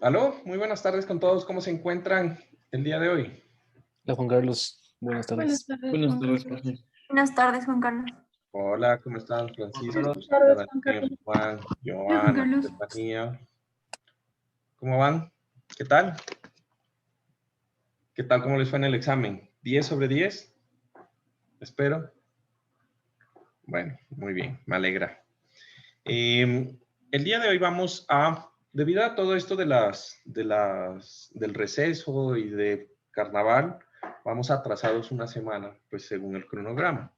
Aló, muy buenas tardes con todos. ¿Cómo se encuentran el día de hoy? Hola Juan Carlos, buenas tardes. Buenas tardes, profe. Buenas tardes, Juan Carlos. Hola, ¿cómo están? Francisco, Buenas tardes, Daniel, Juan, Hola, Juan Joana, Carlos. Estefanía. ¿Cómo van? ¿Qué tal? ¿Qué tal? ¿Cómo les fue en el examen? ¿10 sobre 10? Espero. Bueno, muy bien, me alegra. El día de hoy vamos a, debido a todo esto del receso y de carnaval, vamos atrasados una semana, pues según el cronograma.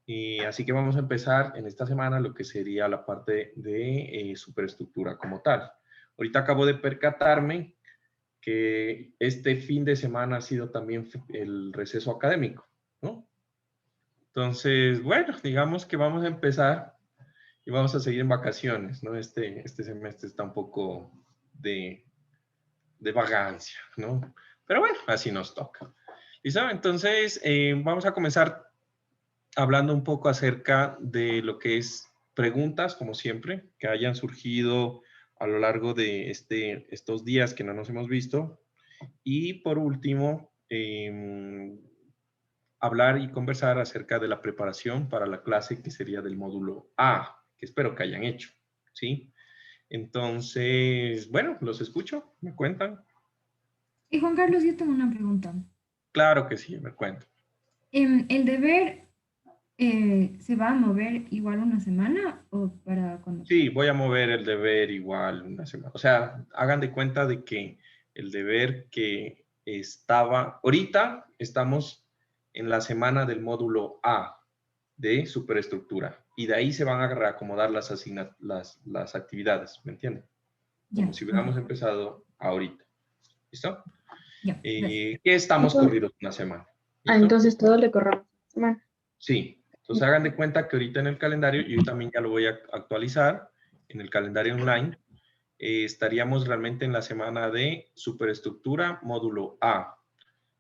Y así que vamos a empezar en esta semana lo que sería la parte de superestructura como tal. Ahorita acabo de percatarme que este fin de semana ha sido también el receso académico, ¿no? Entonces, bueno, digamos que vamos a empezar y vamos a seguir en vacaciones, ¿no? Este semestre está un poco de vagancia, ¿no? Pero bueno, así nos toca. ¿Listo? Entonces, vamos a comenzar hablando un poco acerca de lo que es preguntas, como siempre, que hayan surgido a lo largo de estos días que no nos hemos visto. Y por último, hablar y conversar acerca de la preparación para la clase que sería del módulo A, que espero que hayan hecho, ¿sí? Entonces, bueno, los escucho, me cuentan. Y Juan Carlos, yo tengo una pregunta. Claro que sí, me cuentan. ¿El deber se va a mover igual una semana o para cuando? Sí, voy a mover el deber igual una semana. O sea, hagan de cuenta de que el deber que estaba, ahorita estamos en la semana del módulo A de superestructura y de ahí se van a reacomodar las actividades, ¿me entienden? Como Ya, si hubiéramos empezado ahorita. ¿Listo? ya, gracias. Que estamos corridos una semana. Ah, ¿Listo? entonces todo le corremos una semana. Sí. Entonces hagan de cuenta que ahorita en el calendario, yo también ya lo voy a actualizar en el calendario online, estaríamos realmente en la semana de superestructura módulo A.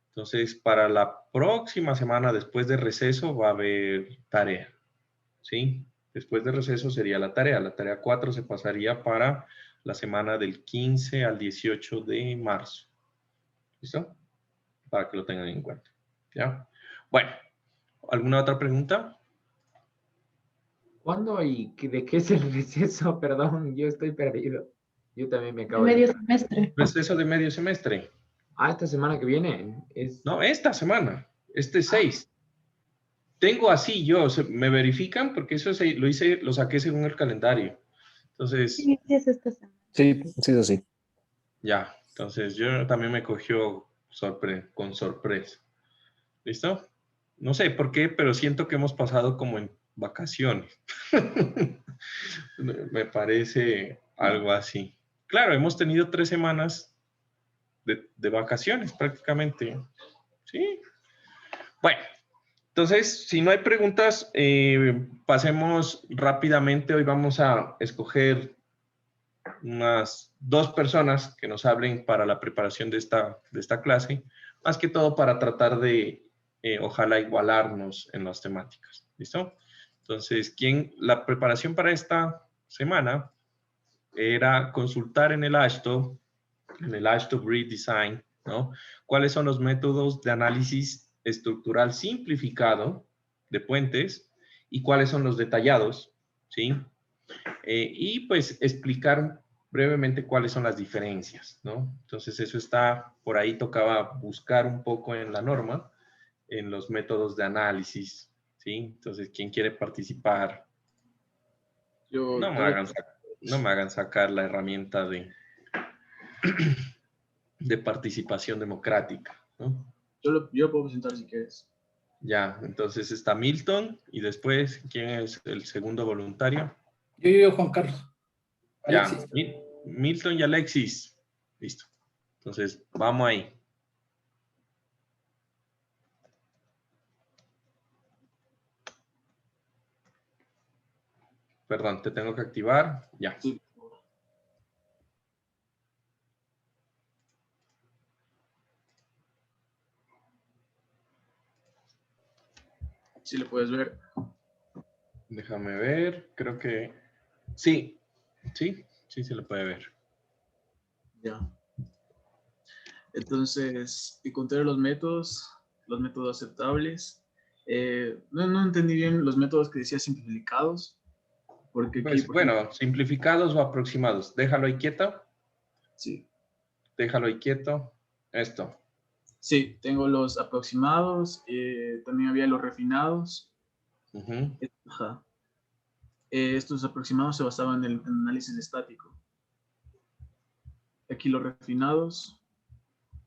Entonces, para la próxima semana después de receso va a haber tarea, ¿sí? Después de receso sería la tarea. La tarea 4 se pasaría para la semana del 15 al 18 de marzo. ¿Listo? Para que lo tengan en cuenta. ¿Ya? Bueno, ¿alguna otra pregunta? ¿Cuándo y de qué es el receso? Perdón, yo estoy perdido. Yo también me De acabo de medio enterar. semestre. Receso de medio semestre. Ah, esta semana que viene es... No, esta semana. Este Ah, 6. Tengo así yo, me verifican porque eso lo hice, lo saqué según el calendario. Entonces, Sí, sí es esta semana. Sí, sí, es así. ya. Entonces, yo también me cogió con sorpresa. ¿Listo? No sé por qué, pero siento que hemos pasado como en vacaciones. Me parece algo así. Claro, hemos tenido 3 semanas de vacaciones prácticamente. Sí. Bueno, entonces, si no hay preguntas, pasemos rápidamente. Hoy vamos a escoger unas 2 personas que nos hablen para la preparación de esta clase, más que todo para tratar de, ojalá, igualarnos en las temáticas. ¿Listo? Entonces, la preparación para esta semana era consultar en el AASHTO Grid Design, ¿no? ¿Cuáles son los métodos de análisis estructural simplificado de puentes y cuáles son los detallados, ¿sí? Y pues explicar brevemente cuáles son las diferencias, ¿no? Entonces eso está, por ahí tocaba buscar un poco en la norma, en los métodos de análisis, ¿sí? Entonces, ¿quién quiere participar? Yo, No me hagan sacar la herramienta de participación democrática, ¿no? yo puedo presentar si quieres. Ya, entonces está Milton y después, ¿quién es el segundo voluntario? Yo, Juan Carlos. Ya, Alexis. Milton y Alexis. Listo. Entonces, vamos ahí. Perdón, te tengo que activar. Ya. Sí. Si le puedes ver. Déjame ver. Creo que sí. Sí, sí se lo puede ver. Ya. Entonces, encontré los métodos aceptables. No entendí bien los métodos que decía simplificados. Porque aquí, Pues, bueno, simplificados o aproximados. Déjalo ahí quieto. sí. Déjalo ahí quieto. Esto. Sí, tengo los aproximados, también había los refinados. Ujú. Ajá. Estos aproximados se basaban en el análisis estático. Aquí los refinados.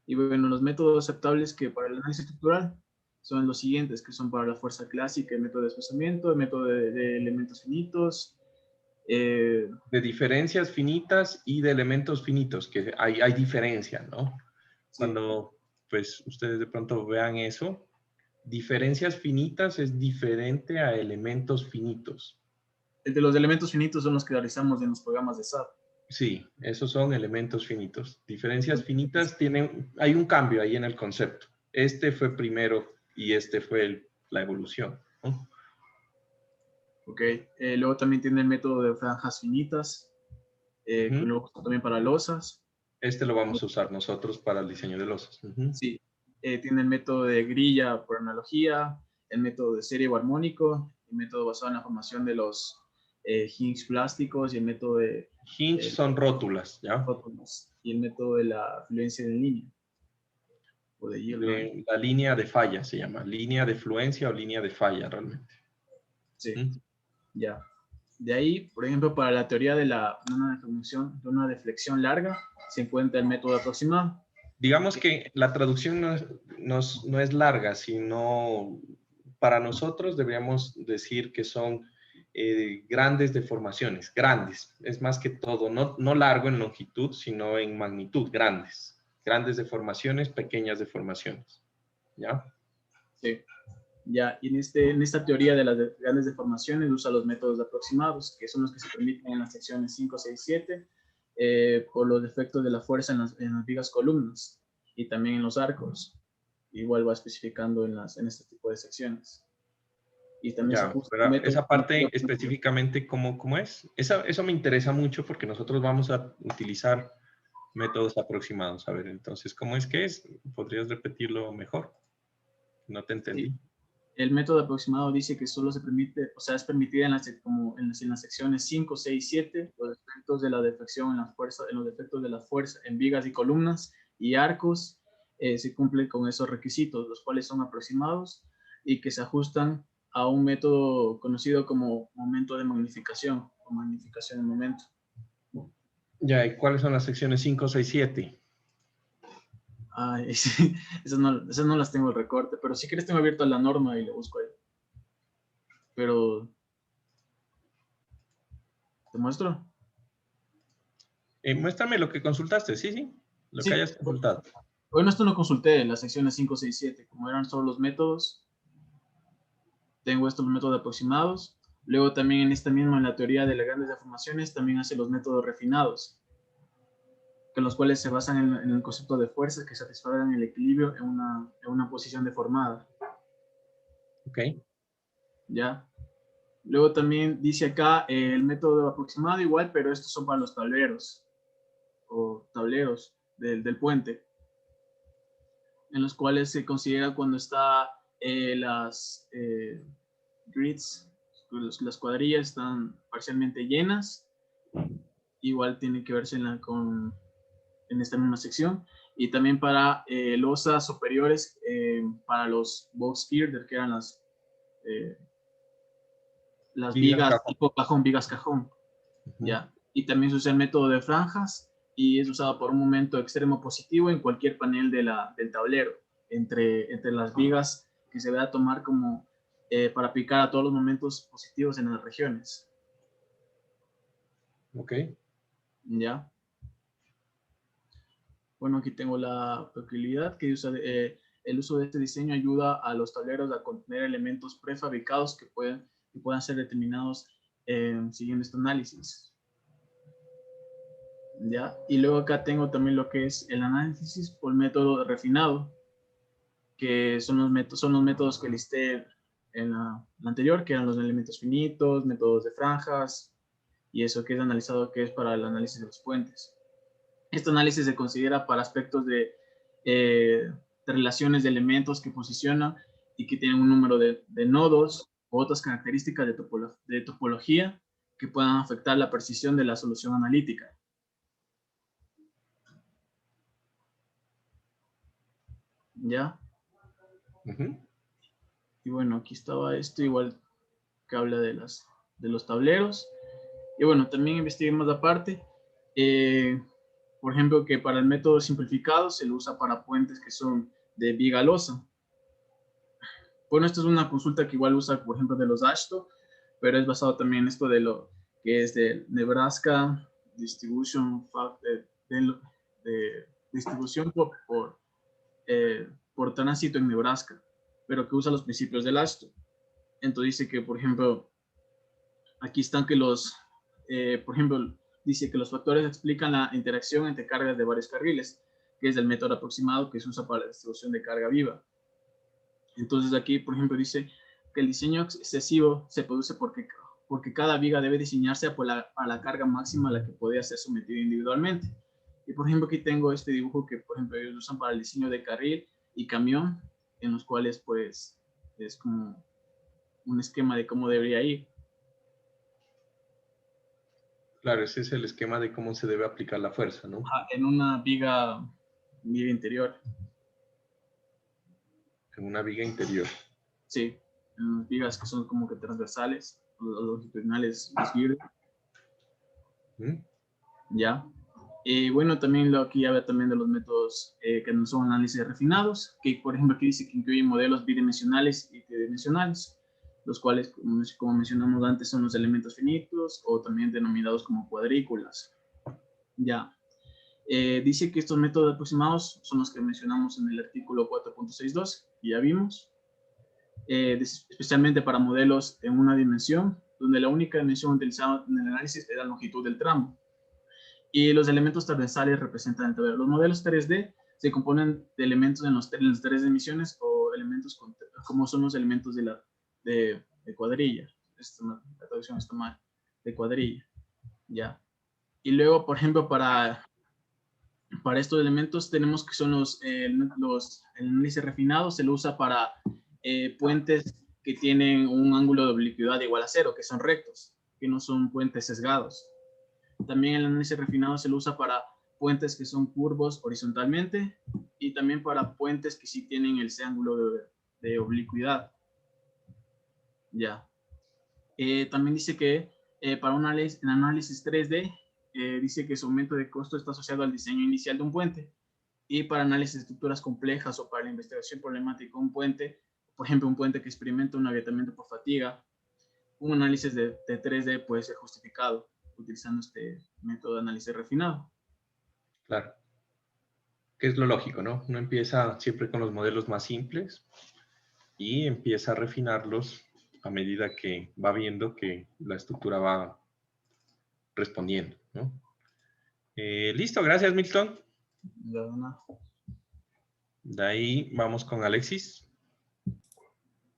Y bueno, los métodos aceptables que para el análisis estructural son los siguientes, que son para la fuerza clásica, el método de desplazamiento, el método de elementos finitos. De diferencias finitas y de elementos finitos, que hay diferencia, ¿no? Sí. Cuando, pues, ustedes de pronto vean eso, diferencias finitas es diferente a elementos finitos. El de los elementos finitos son los que realizamos en los programas de SAP. Sí, esos son elementos finitos. Diferencias finitas hay un cambio ahí en el concepto. Este fue primero y este fue la evolución, ¿no? Ok, luego también tiene el método de franjas finitas, que luego también para losas. Este lo vamos a usar nosotros para el diseño de losas. Sí, tiene el método de grilla por analogía, el método de serie o armónico, el método basado en la formación de los hinges plásticos y el método de... Hinge son rótulas, ¿ya? Rótulas, y el método de la fluencia en línea. O de yield. La línea de falla se llama, línea de fluencia o línea de falla realmente. Sí, ya. De ahí, por ejemplo, para la teoría de una deflexión larga, se encuentra el método aproximado. Digamos que la traducción no es larga, sino para nosotros deberíamos decir que son grandes deformaciones, grandes. Es más que todo, no largo en longitud, sino en magnitud, grandes. Grandes deformaciones, pequeñas deformaciones. ¿Ya? Sí. Ya, y en esta teoría de las grandes deformaciones usa los métodos aproximados, que son los que se permiten en las secciones 5, 6, 7, por los efectos de la fuerza en las vigas columnas y también en los arcos. Igual va especificando en este tipo de secciones. Y también ya, pero esa parte específicamente, ¿cómo es? Eso me interesa mucho porque nosotros vamos a utilizar métodos aproximados. A ver, entonces, ¿cómo es que es? ¿Podrías repetirlo mejor? No te entendí. Sí. El método aproximado dice que solo se permite, o sea, es permitida en las secciones 5, 6, 7, los efectos de la deflexión en los efectos de la fuerza en vigas y columnas y arcos, se cumplen con esos requisitos, los cuales son aproximados y que se ajustan a un método conocido como momento de magnificación o magnificación de momento. Ya, ¿y cuáles son las secciones 5, 6, 7? Ay, sí, esas no las tengo el recorte, pero si quieres tengo abierto la norma y le busco ahí. Pero, ¿te muestro? Muéstrame lo que consultaste, sí, lo que hayas consultado. Bueno, esto no consulté en las secciones 5, 6, 7, como eran solo los métodos. Tengo estos métodos aproximados. Luego también en esta misma, en la teoría de las grandes deformaciones, también hace los métodos refinados, que los cuales se basan en el concepto de fuerza que satisfagan el equilibrio en una posición deformada. Ok. ¿Ya? Luego también dice acá el método aproximado igual, pero estos son para los tableros o tableros del puente, en los cuales se considera cuando está las grids, las cuadrillas están parcialmente llenas. Igual tiene que verse en esta misma sección. Y también para losas superiores, para los box girder, que eran las vigas tipo cajón, vigas cajón. Ya. Y también se usa el método de franjas y es usado por un momento extremo positivo en cualquier panel del tablero, entre las vigas que se va a tomar como para aplicar a todos los momentos positivos en las regiones. Ok. Ya. Bueno, aquí tengo la peculiaridad que usa el uso de este diseño ayuda a los tableros a contener elementos prefabricados que puedan ser determinados siguiendo este análisis. ¿Ya? Y luego acá tengo también lo que es el análisis por método refinado, que son los métodos que listé en la anterior, que eran los elementos finitos, métodos de franjas, y eso que es analizado, que es para el análisis de los puentes. Este análisis se considera para aspectos de relaciones de elementos que posicionan y que tienen un número de nodos u otras características de topología que puedan afectar la precisión de la solución analítica. ¿Ya? Y bueno, aquí estaba esto igual que habla de los tableros. Y bueno, también investigué más aparte. Por ejemplo, que para el método simplificado se lo usa para puentes que son de viga losa. Bueno, esto es una consulta que igual usa, por ejemplo, de los AASHTO, pero es basado también en esto de lo que es de Nebraska Distribution de distribución por tránsito en Nebraska, pero que usa los principios del AASHTO. Entonces dice que, por ejemplo, aquí están que por ejemplo, dice que los factores explican la interacción entre cargas de varios carriles, que es el método aproximado que se usa para la distribución de carga viva. Entonces aquí, por ejemplo, dice que el diseño excesivo se produce porque cada viga debe diseñarse a la carga máxima a la que podría ser sometida individualmente. Y por ejemplo, aquí tengo este dibujo que, por ejemplo, ellos usan para el diseño de carril y camión, en los cuales, pues, es como un esquema de cómo debería ir. Claro, ese es el esquema de cómo se debe aplicar la fuerza, ¿no? En una viga interior. En una viga interior. Sí, en unas vigas que son como que transversales, longitudinales, los girder. Ya. Y bueno, también aquí habla también de los métodos que no son análisis refinados, que por ejemplo aquí dice que incluyen modelos bidimensionales y tridimensionales, los cuales, como mencionamos antes, son los elementos finitos o también denominados como cuadrículas. Ya. Dice que estos métodos aproximados son los que mencionamos en el artículo 4.62, que ya vimos, especialmente para modelos en una dimensión, donde la única dimensión utilizada en el análisis es la longitud del tramo. Y los elementos transversales representan el tablero. Los modelos 3D se componen de elementos en las tres dimensiones o elementos como son los elementos de cuadrilla. La traducción está mal, de cuadrilla. Ya. Y luego, por ejemplo, para estos elementos tenemos que son el análisis refinado, se lo usa para puentes que tienen un ángulo de oblicuidad igual a 0, que son rectos, que no son puentes sesgados. También el análisis refinado se lo usa para puentes que son curvos horizontalmente y también para puentes que sí tienen ese ángulo de oblicuidad. Ya. También dice que para un análisis 3D, dice que su aumento de costo está asociado al diseño inicial de un puente. Y para análisis de estructuras complejas o para la investigación problemática de un puente, por ejemplo, un puente que experimenta un agrietamiento por fatiga, un análisis de 3D puede ser justificado utilizando este método de análisis refinado. Claro. Que es lo lógico, ¿no? Uno empieza siempre con los modelos más simples y empieza a refinarlos a medida que va viendo que la estructura va respondiendo, ¿no? Listo, gracias, Milton. De ahí vamos con Alexis.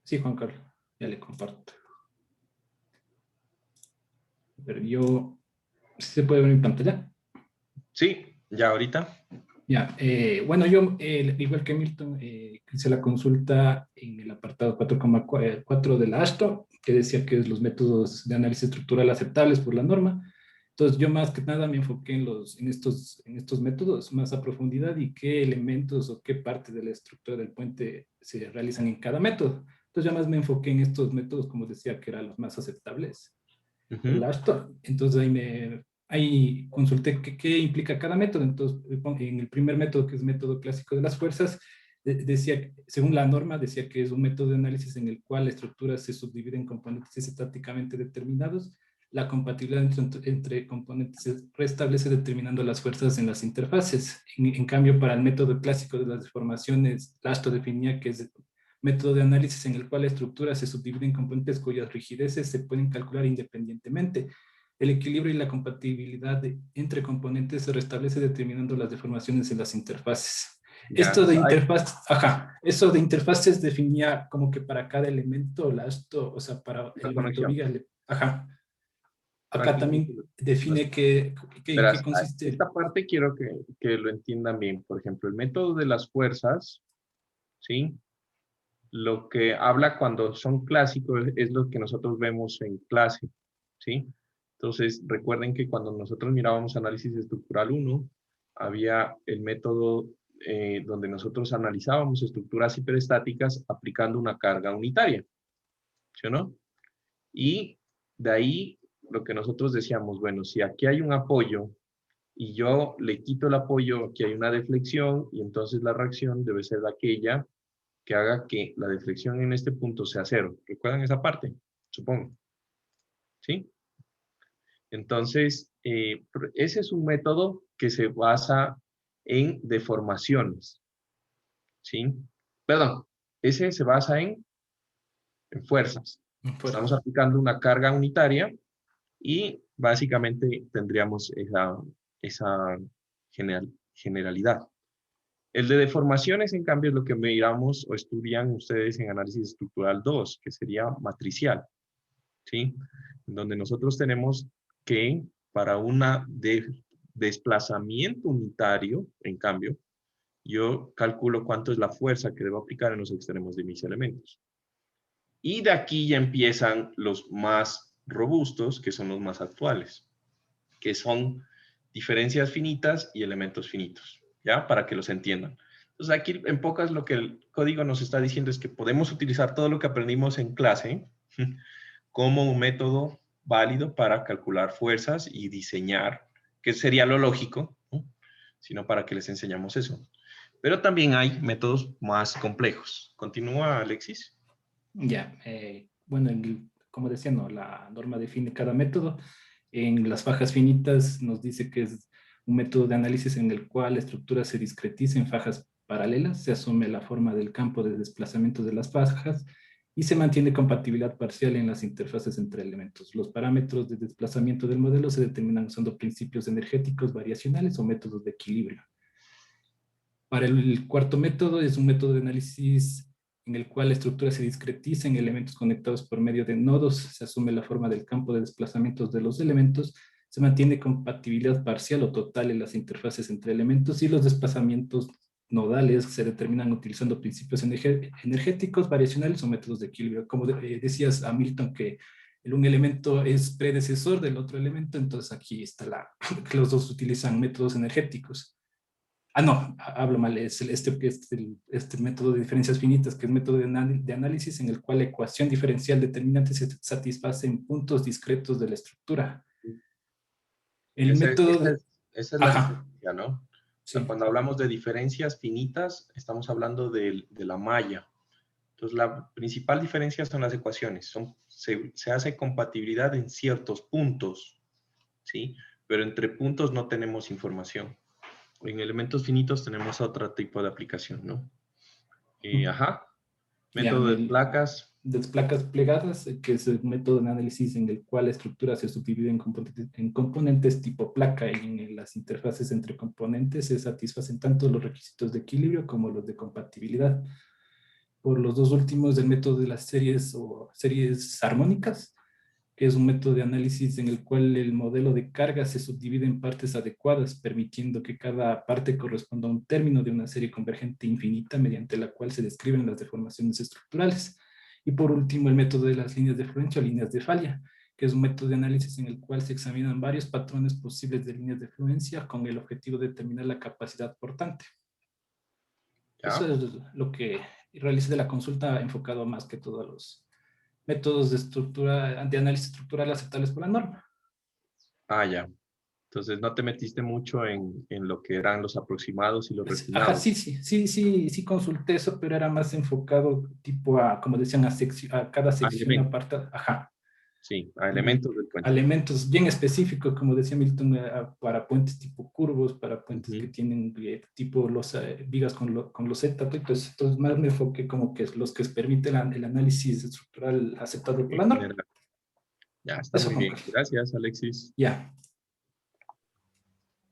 Sí, Juan Carlos, ya le comparto. Pero yo, ¿se puede ver mi pantalla? Sí, ya ahorita. Ya, bueno, yo, igual que Milton, hice la consulta en el apartado 4,4 de la ASTO, que decía que es los métodos de análisis estructural aceptables por la norma. Entonces, yo más que nada me enfoqué en estos métodos más a profundidad y qué elementos o qué parte de la estructura del puente se realizan en cada método. Entonces, yo más me enfoqué en estos métodos, como decía, que eran los más aceptables por Ujú. la ASTO. Entonces, ahí consulté qué implica cada método. Entonces, en el primer método, que es método clásico de las fuerzas, decía, según la norma, decía que es un método de análisis en el cual la estructura se subdivide en componentes estáticamente determinados. La compatibilidad entre componentes se restablece determinando las fuerzas en las interfaces. En cambio, para el método clásico de las deformaciones, Lasto definía que es método de análisis en el cual la estructura se subdivide en componentes cuyas rigideces se pueden calcular independientemente. El equilibrio y la compatibilidad entre componentes se restablece determinando las deformaciones en las interfaces. Ya, Esto de interfaz, ajá, eso de interfaces definía como que para cada elemento, o sea, para la elemento conexión. viga, ajá. Acá Tranquilo. también define en qué Verás, consiste. esta parte quiero que lo entiendan bien. Por ejemplo, el método de las fuerzas, ¿sí? Lo que habla cuando son clásicos es lo que nosotros vemos en clase, ¿sí? Entonces, recuerden que cuando nosotros mirábamos análisis estructural 1, había el método donde nosotros analizábamos estructuras hiperestáticas aplicando una carga unitaria, ¿sí o no? Y de ahí lo que nosotros decíamos, bueno, si aquí hay un apoyo y yo le quito el apoyo, aquí hay una deflexión y entonces la reacción debe ser aquella que haga que la deflexión en este punto sea cero. ¿Recuerdan esa parte? Supongo. ¿Sí? Entonces, ese es un método que se basa en deformaciones. ¿Sí? Perdón, ese se basa en fuerzas. Estamos aplicando una carga unitaria y básicamente tendríamos esa generalidad. El de deformaciones, en cambio, es lo que miramos o estudian ustedes en análisis estructural 2, que sería matricial, ¿sí? Donde nosotros tenemos que para una desplazamiento unitario, en cambio, yo calculo cuánto es la fuerza que debo aplicar en los extremos de mis elementos. Y de aquí ya empiezan los más robustos, que son los más actuales, que son diferencias finitas y elementos finitos, ¿ya? Para que los entiendan. Entonces aquí en pocas lo que el código nos está diciendo es que podemos utilizar todo lo que aprendimos en clase como un método válido para calcular fuerzas y diseñar, que sería lo lógico, ¿no? Sino para que les enseñamos eso. Pero también hay métodos más complejos. Continúa, Alexis. Ya, bueno, como decía, no, la norma define cada método. En las fajas finitas nos dice que es un método de análisis en el cual la estructura se discretiza en fajas paralelas, se asume la forma del campo de desplazamiento de las fajas y se mantiene compatibilidad parcial en las interfaces entre elementos. Los parámetros de desplazamiento del modelo se determinan usando principios energéticos variacionales o métodos de equilibrio. Para el cuarto método es un método de análisis en el cual la estructura se discretiza en elementos conectados por medio de nodos, se asume la forma del campo de desplazamientos de los elementos, se mantiene compatibilidad parcial o total en las interfaces entre elementos y los desplazamientos nodales se determinan utilizando principios energéticos, variacionales o métodos de equilibrio. Como decías a Milton que un elemento es predecesor del otro elemento, entonces aquí está que los dos utilizan métodos energéticos. No, hablo mal, es este método de diferencias finitas, que es método de análisis en el cual la ecuación diferencial determinante se satisface en puntos discretos de la estructura. El método de... Esa es la Ajá, diferencia, ¿no? O sea, sí. cuando hablamos de diferencias finitas, estamos hablando de la malla. Entonces, la principal diferencia son las ecuaciones. Se hace compatibilidad en ciertos puntos, ¿sí? Pero entre puntos no tenemos información. En elementos finitos tenemos otro tipo de aplicación, ¿no? Ajá. Ya, Método de placas. de placas plegadas, que es el método de análisis en el cual la estructura se subdivide en componentes tipo placa y en las interfaces entre componentes se satisfacen tanto los requisitos de equilibrio como los de compatibilidad. Por los dos últimos del método de las series o series armónicas, que es un método de análisis en el cual el modelo de carga se subdivide en partes adecuadas, permitiendo que cada parte corresponda a un término de una serie convergente infinita mediante la cual se describen las deformaciones estructurales. Y por último, el método de las líneas de fluencia o líneas de falla, que es un método de análisis en el cual se examinan varios patrones posibles de líneas de fluencia con el objetivo de determinar la capacidad portante. ¿Ya? Eso es lo que realicé de la consulta, enfocado más que todo a los métodos de análisis estructural aceptables por la norma. Ah, ya. Entonces no te metiste mucho en lo que eran los aproximados y los Ajá, refinados. sí consulté eso, pero era más enfocado tipo a, como decían, a cada sección elementos. aparta. Ajá. Sí, a elementos del puente. Elementos bien específicos, como decía Milton, para puentes tipo curvos, para puentes Ujú. que tienen tipo vigas con loseta. Entonces más me enfoqué como que los que permiten el análisis estructural aceptable por En la norma. general. Ya, está Eso muy como bien. que, Gracias, Alexis. ya.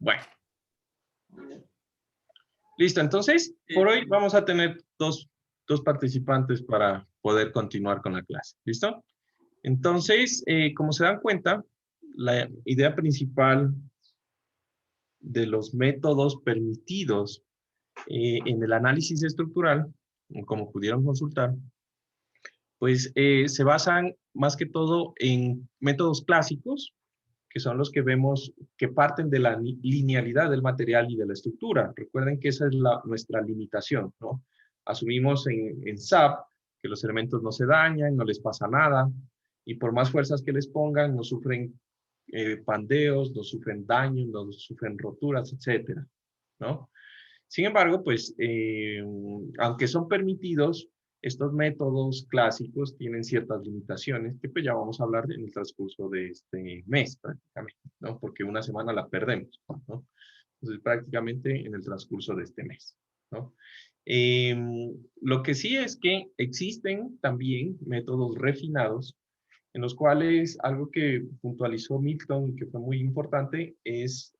Bueno. Listo, entonces, por hoy vamos a tener dos participantes para poder continuar con la clase. ¿Listo? Entonces, como se dan cuenta, la idea principal de los métodos permitidos en el análisis estructural, como pudieron consultar, pues se basan más que todo en métodos clásicos, que son los que vemos que parten de la linealidad del material y de la estructura. Recuerden que esa es nuestra limitación, ¿no? Asumimos en SAP que los elementos no se dañan, no les pasa nada, y por más fuerzas que les pongan, no sufren pandeos, no sufren daños, no sufren roturas, etcétera, ¿no? Sin embargo, pues, aunque son permitidos, estos métodos clásicos tienen ciertas limitaciones que pues ya vamos a hablar en el transcurso de este mes prácticamente, ¿no? Porque una semana la perdemos, ¿no? Entonces, prácticamente en el transcurso de este mes, ¿no? Lo que sí es que existen también métodos refinados en los cuales algo que puntualizó Milton y que fue muy importante es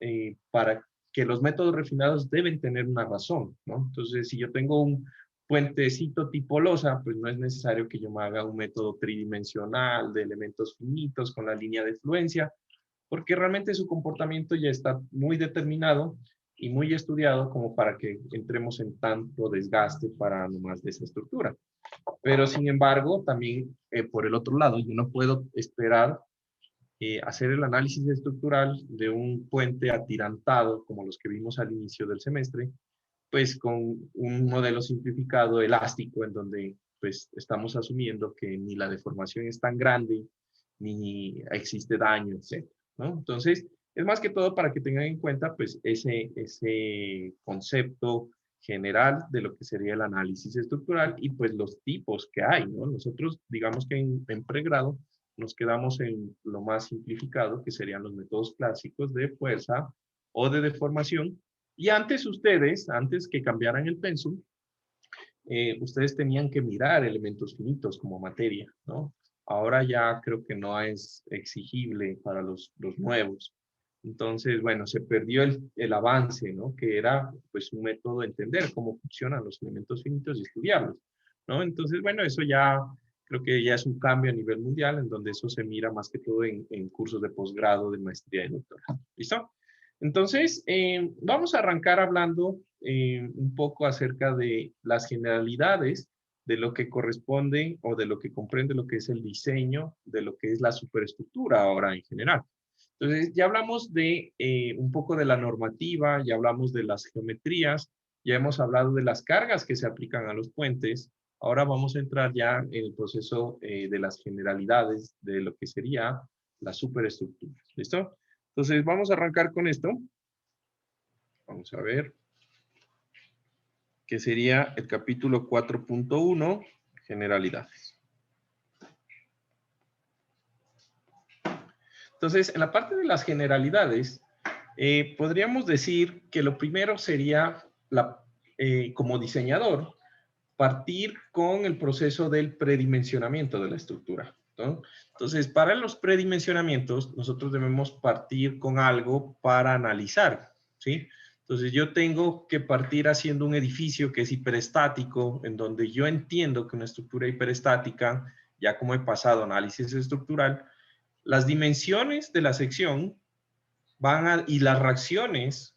para que los métodos refinados deben tener una razón, ¿no? Entonces, si yo tengo un puentecito tipo losa, pues no es necesario que yo me haga un método tridimensional de elementos finitos con la línea de fluencia, porque realmente su comportamiento ya está muy determinado y muy estudiado como para que entremos en tanto desgaste para nomás de esa estructura. Pero sin embargo, también por el otro lado, yo no puedo esperar hacer el análisis estructural de un puente atirantado, como los que vimos al inicio del semestre, pues con un modelo simplificado elástico en donde pues estamos asumiendo que ni la deformación es tan grande, ni existe daño, etc., ¿no? Entonces, es más que todo para que tengan en cuenta pues ese concepto general de lo que sería el análisis estructural y pues los tipos que hay, ¿no? Nosotros, digamos que en pregrado, nos quedamos en lo más simplificado, que serían los métodos clásicos de fuerza o de deformación. Y antes ustedes, antes que cambiaran el pensum, ustedes tenían que mirar elementos finitos como materia, ¿no? Ahora ya creo que no es exigible para los nuevos. Entonces, bueno, se perdió el avance, ¿no? Que era, pues, un método de entender cómo funcionan los elementos finitos y estudiarlos, ¿no? Entonces, bueno, eso ya creo que ya es un cambio a nivel mundial, en donde eso se mira más que todo en cursos de posgrado, de maestría y doctorado. ¿Listo? Entonces, vamos a arrancar hablando un poco acerca de las generalidades de lo que corresponde o de lo que comprende lo que es el diseño, de lo que es la superestructura ahora en general. Entonces, ya hablamos de un poco de la normativa, ya hablamos de las geometrías, ya hemos hablado de las cargas que se aplican a los puentes. Ahora vamos a entrar ya en el proceso de las generalidades de lo que sería la superestructura. ¿Listo? Entonces, vamos a arrancar con esto. Vamos a ver. Que sería el capítulo 4.1, generalidades. Entonces, en la parte de las generalidades, podríamos decir que lo primero sería, como diseñador, partir con el proceso del predimensionamiento de la estructura, ¿no? Entonces, para los predimensionamientos, nosotros debemos partir con algo para analizar, ¿sí? Entonces, yo tengo que partir haciendo un edificio que es hiperestático, en donde yo entiendo que una estructura hiperestática, ya como he pasado análisis estructural, las dimensiones de la sección y las reacciones,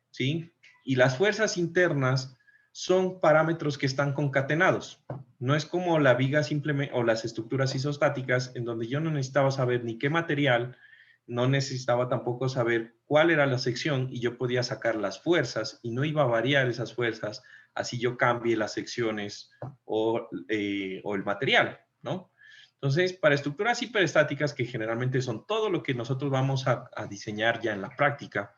¿sí? Y las fuerzas internas son parámetros que están concatenados. No es como la viga simplemente o las estructuras isostáticas en donde yo no necesitaba saber ni qué material, no necesitaba tampoco saber cuál era la sección y yo podía sacar las fuerzas y no iba a variar esas fuerzas así yo cambie las secciones o el material, ¿no? Entonces, para estructuras hiperestáticas, que generalmente son todo lo que nosotros vamos a diseñar ya en la práctica,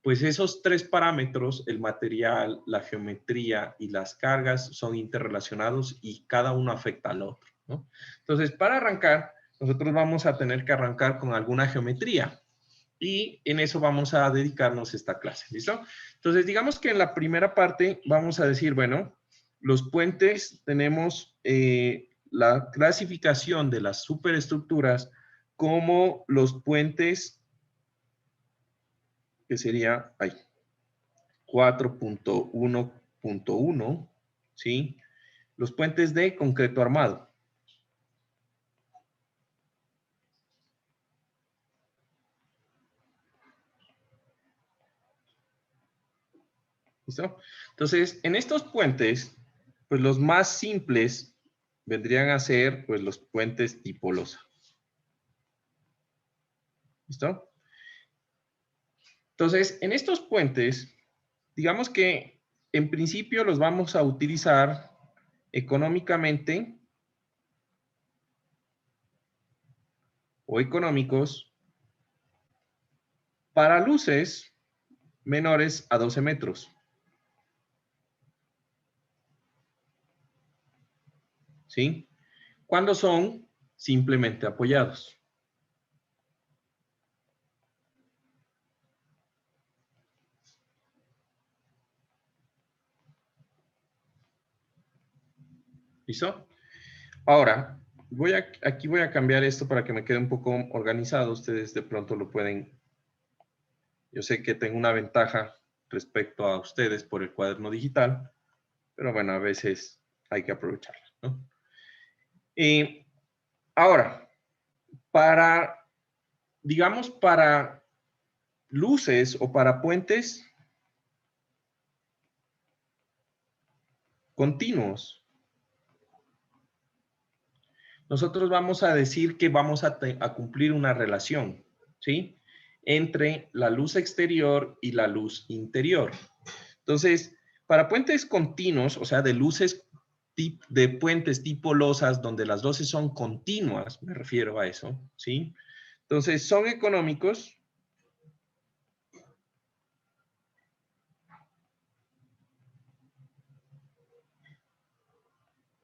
pues esos tres parámetros, el material, la geometría y las cargas, son interrelacionados y cada uno afecta al otro, ¿no? Entonces, para arrancar, nosotros vamos a tener que arrancar con alguna geometría y en eso vamos a dedicarnos esta clase, ¿listo? Entonces, digamos que en la primera parte vamos a decir, bueno, los puentes tenemos la clasificación de las superestructuras como los puentes que sería 4.1.1, ¿sí? Los puentes de concreto armado. ¿Listo? Entonces, en estos puentes, pues los más simples vendrían a ser, pues, los puentes tipo losa. ¿Listo? Entonces, en estos puentes, digamos que en principio los vamos a utilizar económicamente o económicos para luces menores a 12 metros. ¿Sí? Cuando son simplemente apoyados. ¿Listo? Ahora, aquí voy a cambiar esto para que me quede un poco organizado. Ustedes de pronto lo pueden... Yo sé que tengo una ventaja respecto a ustedes por el cuaderno digital, pero bueno, a veces hay que aprovecharla, ¿no? Ahora, digamos, para luces o para puentes continuos, nosotros vamos a decir que vamos a cumplir una relación, ¿sí? Entre la luz exterior y la luz interior. Entonces, para puentes continuos, o sea, de luces de puentes tipo losas, donde las luces son continuas, me refiero a eso, ¿sí? Entonces, son económicos.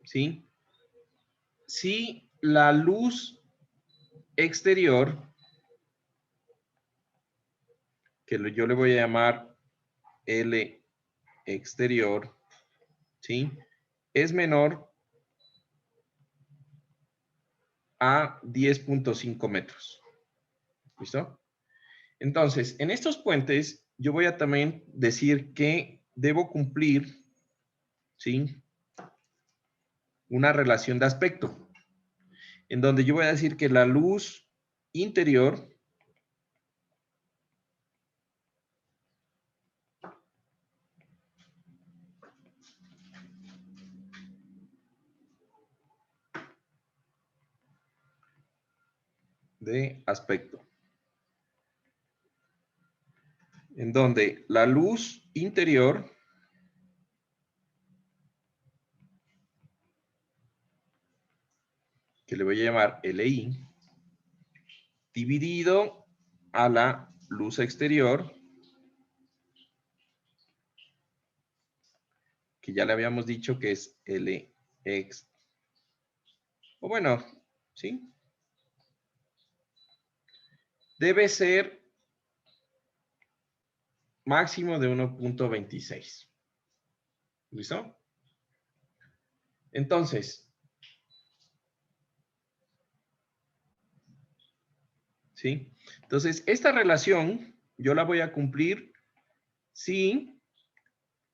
¿Sí? Si la luz exterior, que yo le voy a llamar L exterior, ¿sí? Es menor a 10.5 metros. ¿Listo? Entonces, en estos puentes, yo voy a también decir que debo cumplir, ¿sí? Una relación de aspecto, en donde yo voy a decir que la luz interior de aspecto, en donde la luz interior que le voy a llamar LI, dividido a la luz exterior, que ya le habíamos dicho que es LX. O bueno, ¿sí? Debe ser máximo de 1.26. ¿Listo? Entonces, ¿sí? Entonces, esta relación yo la voy a cumplir si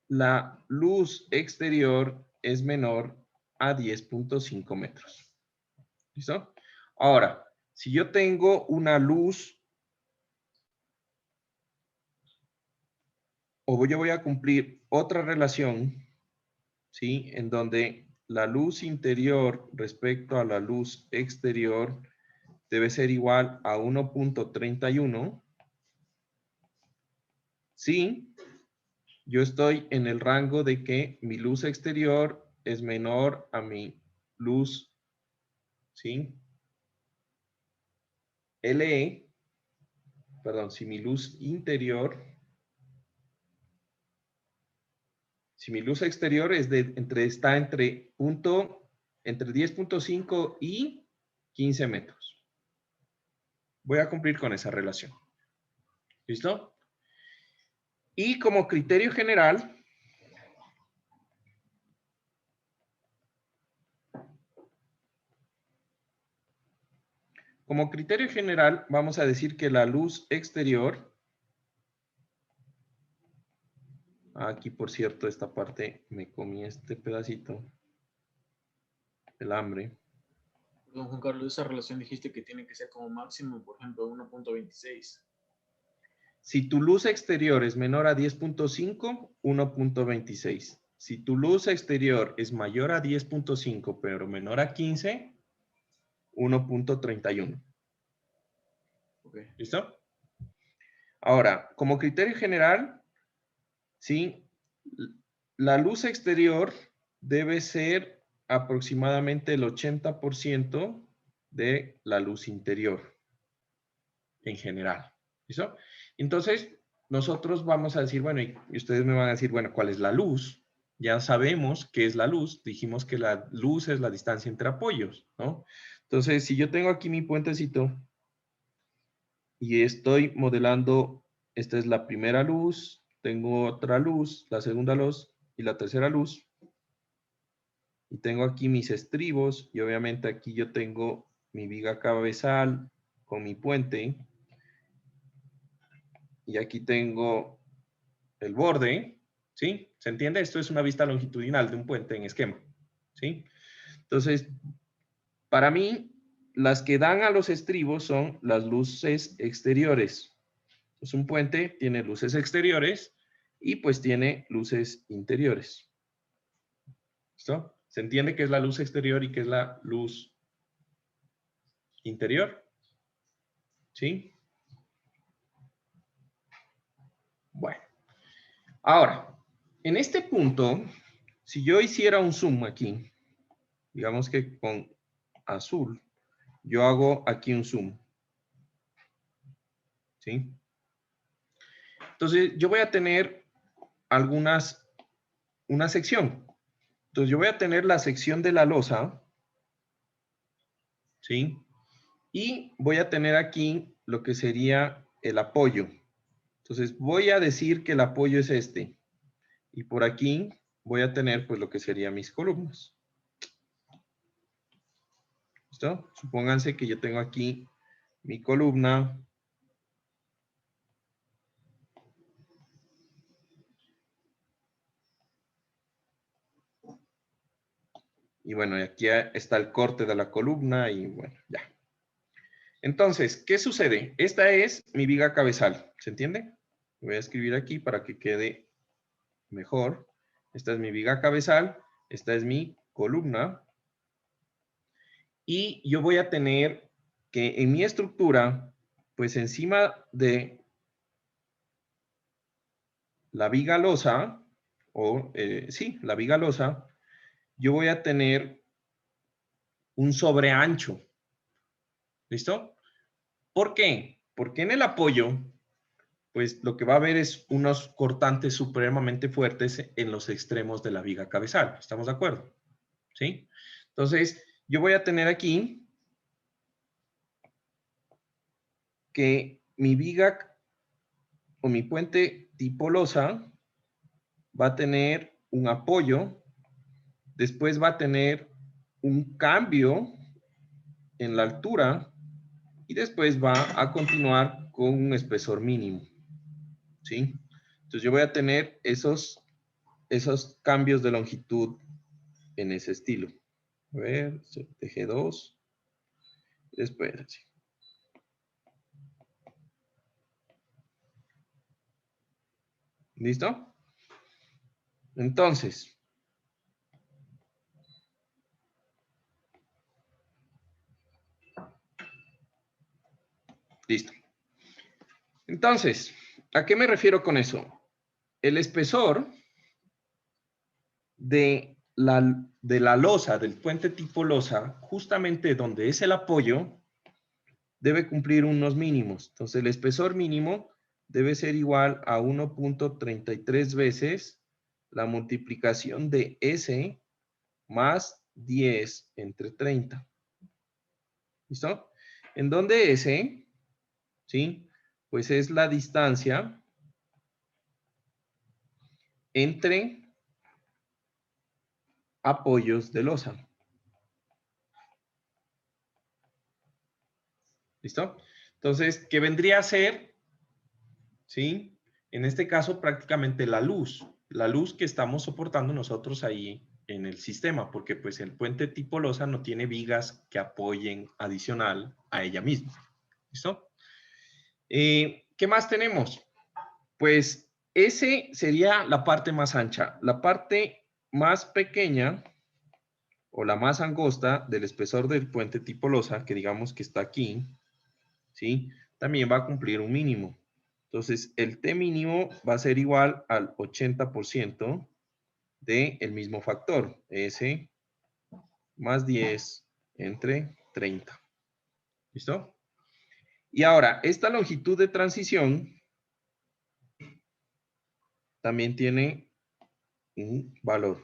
la luz exterior es menor a 10.5 metros. ¿Listo? Ahora, Si yo tengo una luz, o yo voy a cumplir otra relación, ¿sí? En donde la luz interior respecto a la luz exterior debe ser igual a 1.31. Sí, yo estoy en el rango de que mi luz exterior es menor a mi luz, ¿sí? LE, perdón, si mi luz interior, si mi luz exterior es está entre 10.5 y 15 metros. Voy a cumplir con esa relación. ¿Listo? Y como criterio general, vamos a decir que la luz exterior, aquí por cierto, esta parte me comí este pedacito, el hambre. Perdón, Juan Carlos, esa relación dijiste que tiene que ser como máximo, por ejemplo, 1.26. Si tu luz exterior es menor a 10.5, 1.26. Si tu luz exterior es mayor a 10.5, pero menor a 15, 1.31. Okay. ¿Listo? Ahora, como criterio general, ¿sí? La luz exterior debe ser aproximadamente el 80% de la luz interior en general. ¿Listo? Entonces, nosotros vamos a decir, bueno, y ustedes me van a decir, bueno, ¿cuál es la luz? Ya sabemos qué es la luz. Dijimos que la luz es la distancia entre apoyos, ¿no? Entonces, si yo tengo aquí mi puentecito y estoy modelando, esta es la primera luz, tengo otra luz, la segunda luz y la tercera luz. Y tengo aquí mis estribos y obviamente aquí yo tengo mi viga cabezal con mi puente. Y aquí tengo el borde, ¿sí? ¿Se entiende? Esto es una vista longitudinal de un puente en esquema, ¿sí? Entonces, para mí, las que dan a los estribos son las luces exteriores. Entonces, un puente tiene luces exteriores y pues tiene luces interiores. ¿Listo? ¿Se entiende qué es la luz exterior y qué es la luz interior? ¿Sí? Bueno. Ahora, en este punto, si yo hiciera un zoom aquí, digamos que con azul, yo hago aquí un zoom. ¿Sí? Entonces, yo voy a tener una sección. Entonces, yo voy a tener la sección de la losa. ¿Sí? Y voy a tener aquí lo que sería el apoyo. Entonces, voy a decir que el apoyo es este. Y por aquí voy a tener, pues, lo que serían mis columnas. ¿Listo? Supónganse que yo tengo aquí mi columna. Y bueno, aquí está el corte de la columna y bueno, ya. Entonces, ¿qué sucede? Esta es mi viga cabezal, ¿se entiende? Voy a escribir aquí para que quede mejor. Esta es mi viga cabezal, esta es mi columna. Y yo voy a tener que en mi estructura, pues encima de la viga losa, sí, la viga losa, yo voy a tener un sobreancho. ¿Listo? ¿Por qué? Porque en el apoyo, pues lo que va a haber es unos cortantes supremamente fuertes en los extremos de la viga cabezal. ¿Estamos de acuerdo? ¿Sí? Entonces, yo voy a tener aquí que mi viga o mi puente tipo losa va a tener un apoyo, después va a tener un cambio en la altura y después va a continuar con un espesor mínimo. ¿Sí? Entonces yo voy a tener esos cambios de longitud en ese estilo. A ver, TG2. Después así. ¿Listo? Entonces, listo. Entonces, ¿a qué me refiero con eso? El espesor de la losa, del puente tipo losa, justamente donde es el apoyo, debe cumplir unos mínimos. Entonces, el espesor mínimo debe ser igual a 1.33 veces la multiplicación de S más 10 entre 30. ¿Listo? En donde S, ¿sí? Pues es la distancia entre apoyos de losa. ¿Listo? Entonces, ¿qué vendría a ser? ¿Sí? En este caso, prácticamente la luz que estamos soportando nosotros ahí en el sistema, porque pues el puente tipo losa no tiene vigas que apoyen adicional a ella misma. ¿Listo? ¿Qué más tenemos? Pues ese sería la parte más ancha. La parte más pequeña o la más angosta del espesor del puente tipo losa, que digamos que está aquí, ¿sí? También va a cumplir un mínimo. Entonces, el T mínimo va a ser igual al 80% del mismo factor, S más 10 entre 30. ¿Listo? Y ahora, esta longitud de transición también tiene un valor.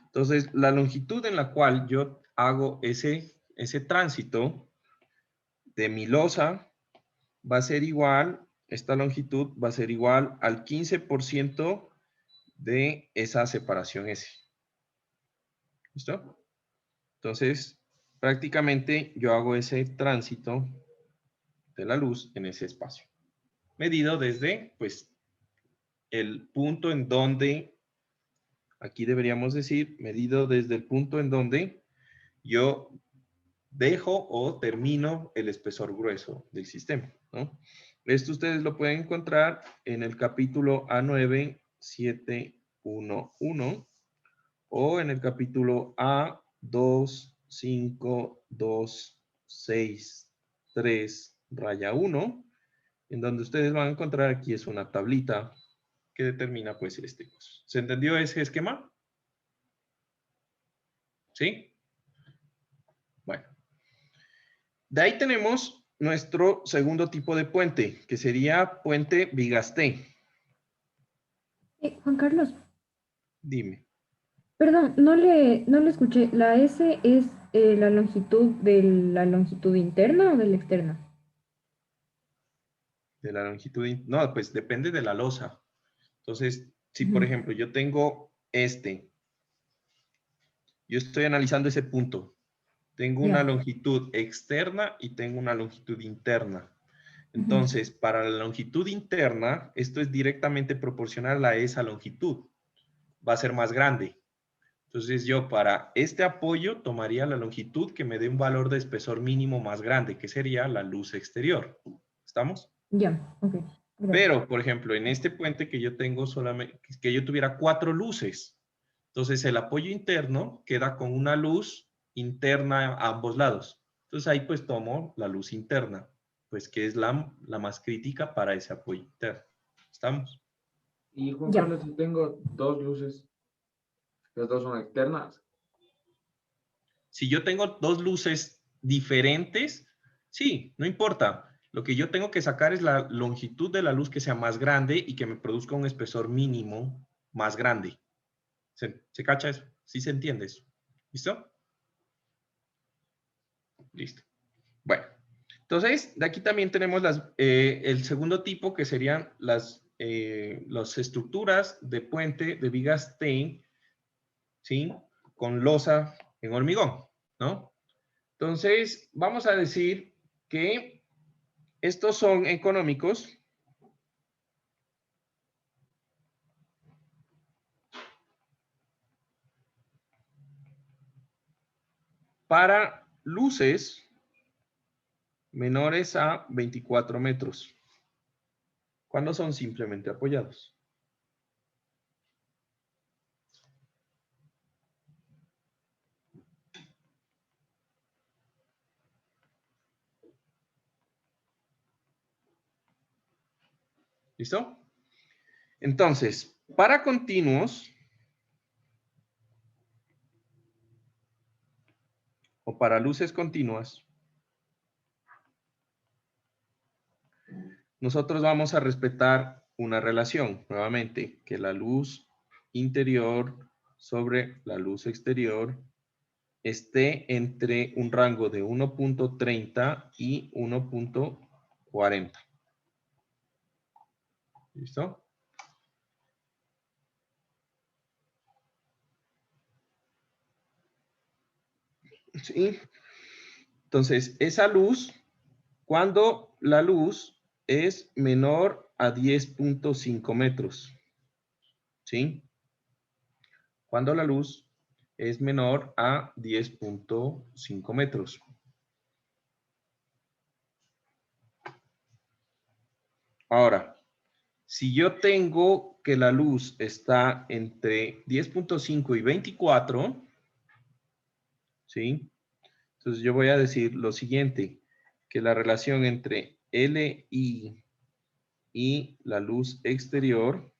Entonces, la longitud en la cual yo hago ese tránsito de mi losa va a ser igual, esta longitud va a ser igual al 15% de esa separación S. ¿Listo? Entonces, prácticamente yo hago ese tránsito de la luz en ese espacio. Medido desde, pues, el punto en donde, aquí deberíamos decir, medido desde el punto en donde yo dejo o termino el espesor grueso del sistema, ¿no? Esto ustedes lo pueden encontrar en el capítulo A9711 o en el capítulo A25263 raya 1, en donde ustedes van a encontrar aquí es una tablita que determina pues este coso. ¿Se entendió ese esquema? ¿Sí? Bueno. De ahí tenemos nuestro segundo tipo de puente, que sería puente Bigasté. Juan Carlos, Dime. perdón, no le escuché. ¿La S es la longitud de la longitud interna o de la externa? De la longitud. No, pues depende de la losa. Entonces, si por Ujú. ejemplo yo tengo yo estoy analizando ese punto. Tengo una Ya. longitud externa y tengo una longitud interna. Ujú. Entonces, para la longitud interna, esto es directamente proporcional a esa longitud. Va a ser más grande. Entonces yo para este apoyo tomaría la longitud que me dé un valor de espesor mínimo más grande, que sería la luz exterior. ¿Estamos? Ya, ok. Gracias. Pero, por ejemplo, en este puente que yo tengo solamente, que yo tuviera 4 luces. Entonces el apoyo interno queda con una luz interna a ambos lados. Entonces ahí pues tomo la luz interna, pues que es la más crítica para ese apoyo interno. ¿Estamos? Y Juan Ya. Carlos, yo tengo dos luces, las dos son externas. Si yo tengo 2 luces diferentes, sí, no importa. Lo que yo tengo que sacar es la longitud de la luz que sea más grande y que me produzca un espesor mínimo más grande. ¿Se cacha eso? ¿Sí se entiende eso? ¿Listo? Listo. Bueno, entonces, de aquí también tenemos el segundo tipo, que serían las estructuras de puente de vigas T, ¿sí? Con losa en hormigón, ¿no? Entonces, vamos a decir que estos son económicos para luces menores a 24 metros. cuando son simplemente apoyados. ¿Listo? Entonces, para continuos o para luces continuas, nosotros vamos a respetar una relación, nuevamente, que la luz interior sobre la luz exterior esté entre un rango de 1.30 y 1.40. ¿Listo? Sí. Entonces, esa luz, cuando la luz es menor a 10.5 metros, ¿sí? Cuando la luz es menor a 10.5 metros. Ahora, si yo tengo que la luz está entre 10.5 y 24, ¿sí? Entonces yo voy a decir lo siguiente, que la relación entre LI y la luz exterior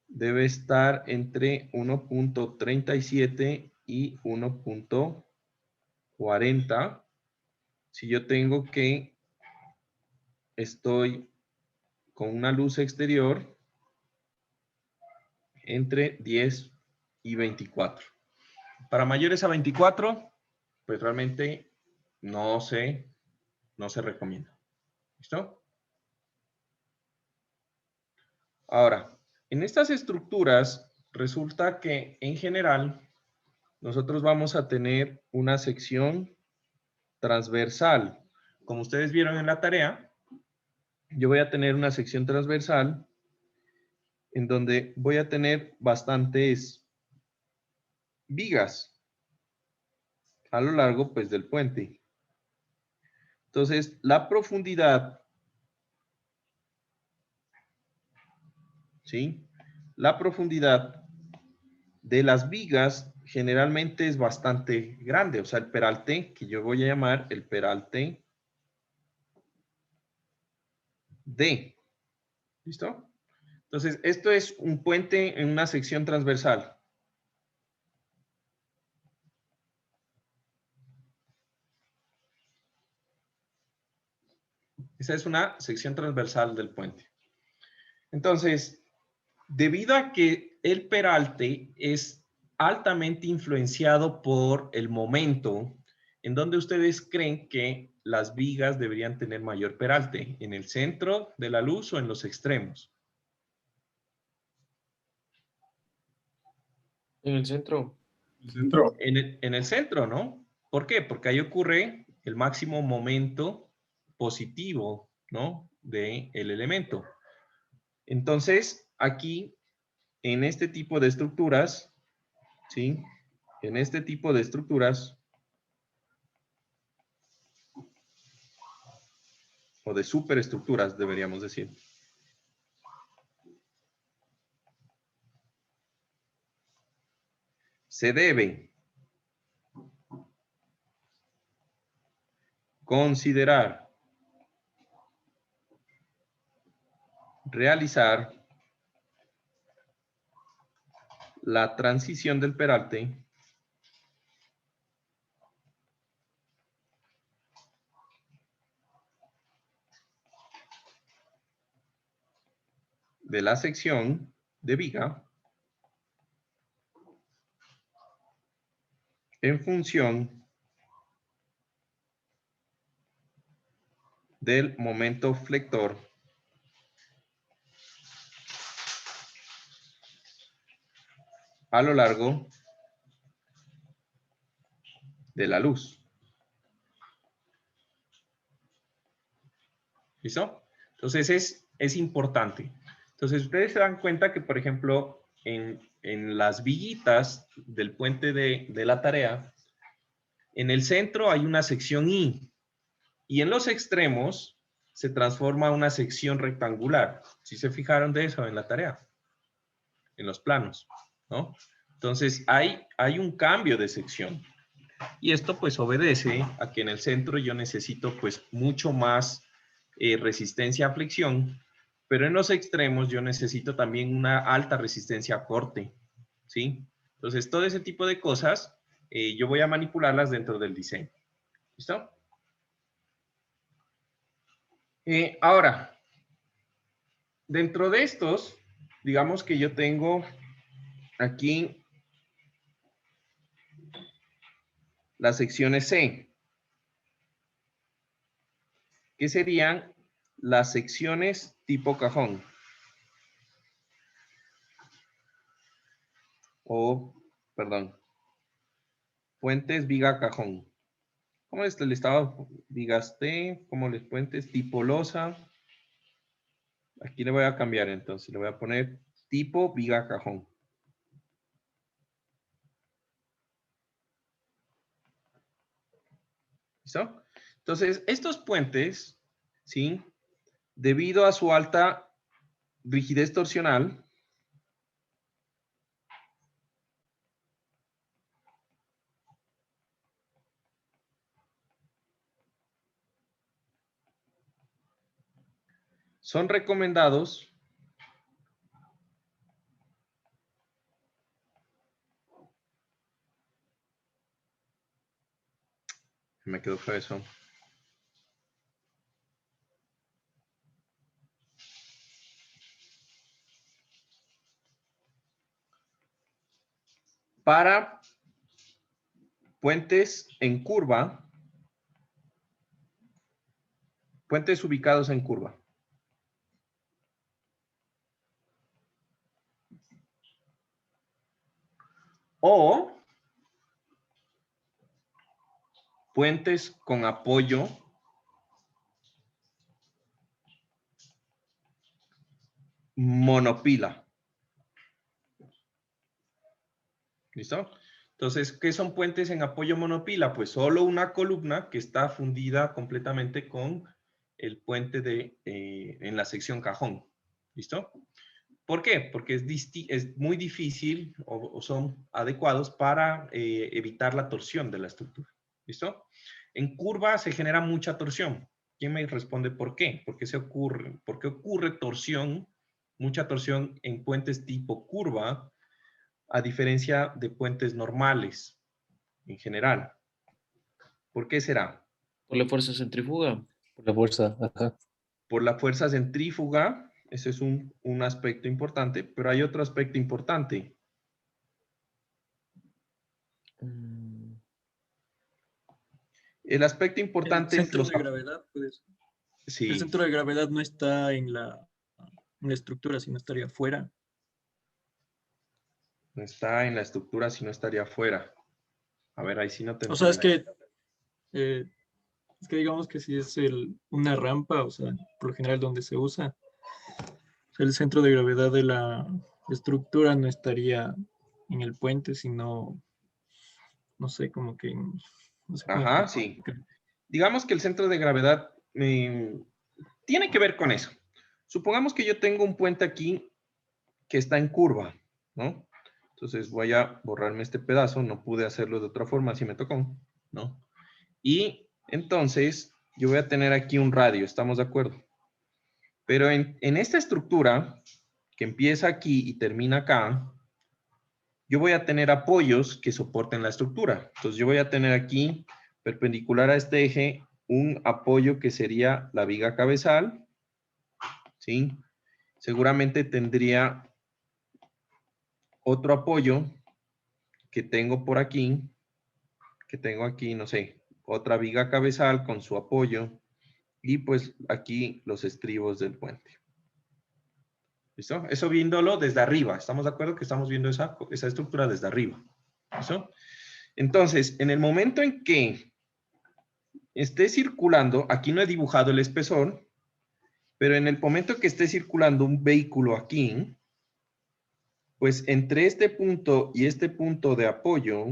debe estar entre 1.37 y 1.40. Si yo tengo que estoy con una luz exterior entre 10 y 24. Para mayores a 24, pues realmente no se recomienda. ¿Listo? Ahora, en estas estructuras resulta que en general nosotros vamos a tener una sección transversal. Como ustedes vieron en la tarea, yo voy a tener una sección transversal en donde voy a tener bastantes vigas a lo largo, pues, del puente. Entonces, la profundidad, ¿sí? La profundidad de las vigas generalmente es bastante grande, o sea, el peralte, que yo voy a llamar el peralte D. ¿Listo? Entonces, esto es un puente en una sección transversal. Esa es una sección transversal del puente. Entonces, debido a que el peralte es altamente influenciado por el momento, ¿en donde ustedes creen que las vigas deberían tener mayor peralte? ¿En el centro de la luz o en los extremos? En el centro. En el centro, ¿no? ¿Por qué? Porque ahí ocurre el máximo momento positivo, ¿no? Del elemento. Entonces, aquí, en este tipo de estructuras, ¿sí? En este tipo de estructuras, o de superestructuras, deberíamos decir. Se debe considerar realizar la transición del peralte de la sección de viga en función del momento flector a lo largo de la luz. ¿Listo? Entonces es importante. Entonces ustedes se dan cuenta que, por ejemplo, en las viguitas del puente de la tarea, en el centro hay una sección I y en los extremos se transforma a una sección rectangular. ¿Sí se fijaron de eso en la tarea? En los planos, ¿no? Entonces, hay un cambio de sección. Y esto pues obedece a que en el centro yo necesito pues mucho más resistencia a flexión, pero en los extremos yo necesito también una alta resistencia a corte, ¿sí? Entonces, todo ese tipo de cosas yo voy a manipularlas dentro del diseño. ¿Listo? Ahora, dentro de estos, digamos que yo tengo aquí las secciones C, que serían las secciones tipo cajón. O, perdón, puentes viga cajón. ¿Cómo es el listado? Vigas T, ¿cómo les puentes? Tipo losa. Aquí le voy a cambiar entonces, le voy a poner tipo viga cajón. ¿Listo? Entonces, estos puentes, ¿sí? Debido a su alta rigidez torsional, son recomendados me quedó feo eso. Para puentes en curva, puentes ubicados en curva. O puentes con apoyo monopila. ¿Listo? Entonces, ¿qué son puentes en apoyo monopila? Pues solo una columna que está fundida completamente con el puente en la sección cajón. ¿Listo? ¿Por qué? Porque es muy difícil o son adecuados para evitar la torsión de la estructura. ¿Listo? En curva se genera mucha torsión. ¿Quién me responde por qué? ¿Por qué se ocurre? ¿Por qué ocurre torsión, mucha torsión en puentes tipo curva, a diferencia de puentes normales en general? ¿Por qué será? Por la fuerza centrífuga. Por la fuerza, ajá. Por la fuerza centrífuga, ese es un aspecto importante, pero hay otro aspecto importante. El aspecto importante El es centro de gravedad, pues. Sí. El centro de gravedad no está en la estructura, sino estaría fuera. No está en la estructura, si no estaría afuera. A ver, ahí sí no te O sea, entendí. es que digamos que si es una rampa, o sea, por lo general donde se usa, el centro de gravedad de la estructura no estaría en el puente, sino, no sé, como que... No sé cómo Ajá, sí. explicar. Digamos que el centro de gravedad tiene que ver con eso. Supongamos que yo tengo un puente aquí que está en curva, ¿no? Entonces voy a borrarme este pedazo, no pude hacerlo de otra forma, así me tocó, ¿no? Y entonces yo voy a tener aquí un radio, ¿estamos de acuerdo? Pero en esta estructura, que empieza aquí y termina acá, yo voy a tener apoyos que soporten la estructura. Entonces yo voy a tener aquí, perpendicular a este eje, un apoyo que sería la viga cabezal, ¿sí? Seguramente tendría otro apoyo que tengo por aquí, no sé, otra viga cabezal con su apoyo, y pues aquí los estribos del puente. ¿Listo? Eso viéndolo desde arriba. ¿Estamos de acuerdo que estamos viendo esa estructura desde arriba? ¿Listo? Entonces, en el momento en que esté circulando, aquí no he dibujado el espesor, pero en el momento que esté circulando un vehículo aquí, pues entre este punto y este punto de apoyo,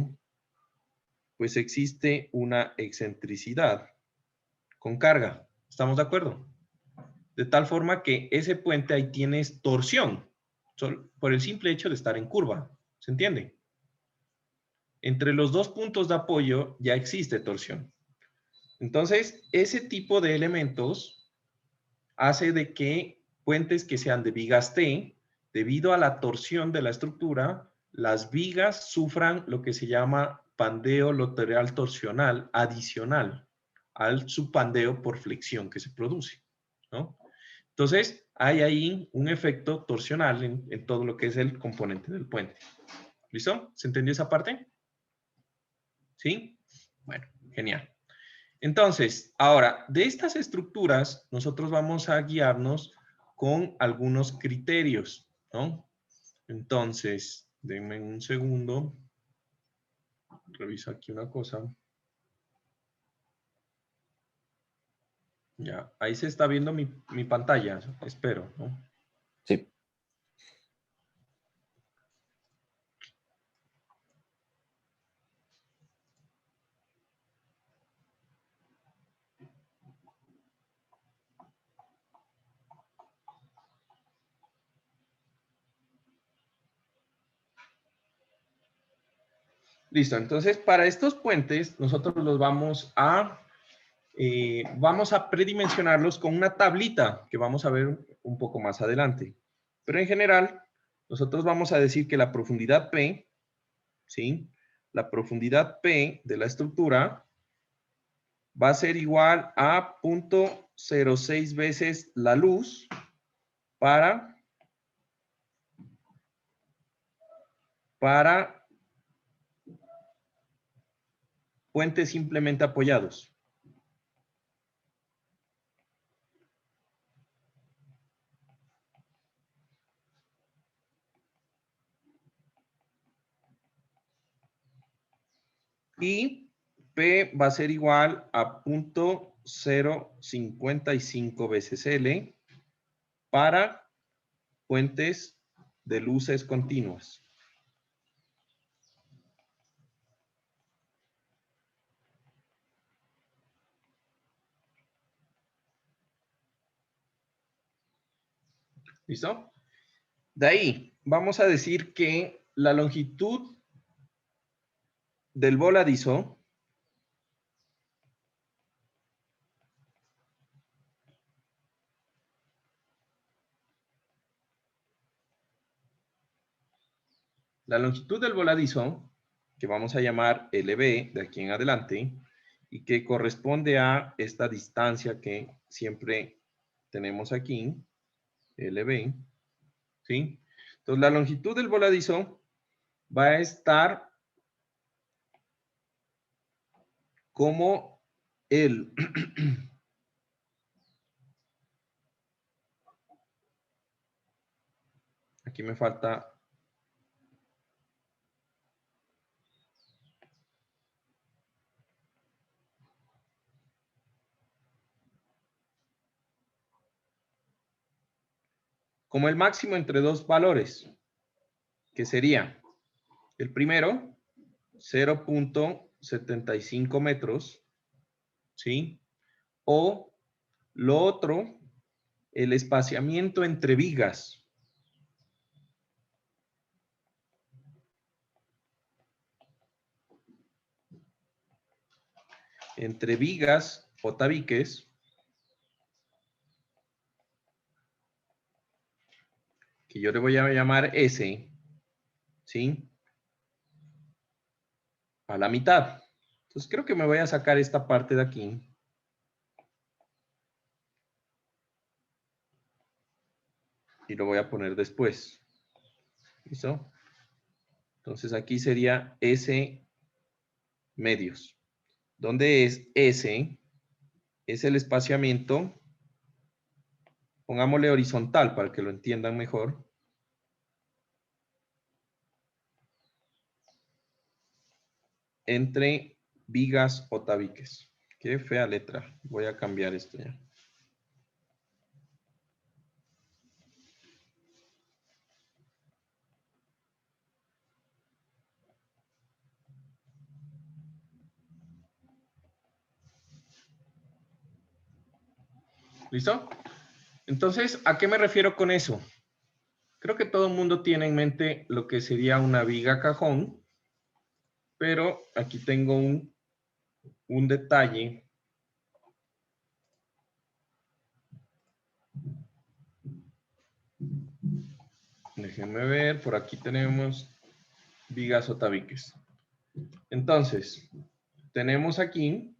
pues existe una excentricidad con carga. ¿Estamos de acuerdo? De tal forma que ese puente ahí tienes torsión, por el simple hecho de estar en curva. ¿Se entiende? Entre los dos puntos de apoyo ya existe torsión. Entonces, ese tipo de elementos hace de que puentes que sean de vigas T, debido a la torsión de la estructura, las vigas sufran lo que se llama pandeo lateral torsional adicional al subpandeo por flexión que se produce, ¿no? Entonces, hay ahí un efecto torsional en todo lo que es el componente del puente. ¿Listo? ¿Se entendió esa parte? ¿Sí? Bueno, genial. Entonces, ahora, de estas estructuras, nosotros vamos a guiarnos con algunos criterios, ¿no? Entonces, denme un segundo. Reviso aquí una cosa. Ya, ahí se está viendo mi pantalla, espero, ¿no? Sí. Listo, entonces para estos puentes nosotros los vamos a predimensionarlos con una tablita que vamos a ver un poco más adelante. Pero en general, nosotros vamos a decir que la profundidad P, ¿sí? La profundidad P de la estructura va a ser igual a 0.06 veces la luz para puentes simplemente apoyados. Y P va a ser igual a 0.055 veces L para puentes de luces continuas. ¿Listo? De ahí vamos a decir que la longitud del voladizo que vamos a llamar LB de aquí en adelante, y que corresponde a esta distancia que siempre tenemos aquí, LB, ¿sí? Entonces, la longitud del voladizo va a estar como el aquí me falta como el máximo entre dos valores, que sería el primero, 0.75 metros, ¿sí? O lo otro, el espaciamiento entre vigas. Entre vigas o tabiques, que yo le voy a llamar S, ¿sí? A la mitad. Entonces creo que me voy a sacar esta parte de aquí. Y lo voy a poner después. ¿Listo? Entonces aquí sería S medios. ¿Dónde es S? Es el espaciamiento, pongámosle horizontal para que lo entiendan mejor. Entre vigas o tabiques. Qué fea letra. Voy a cambiar esto ya. ¿Listo? Entonces, ¿a qué me refiero con eso? Creo que todo el mundo tiene en mente lo que sería una viga cajón, pero aquí tengo un detalle. Déjenme ver, por aquí tenemos vigas o tabiques. Entonces, tenemos aquí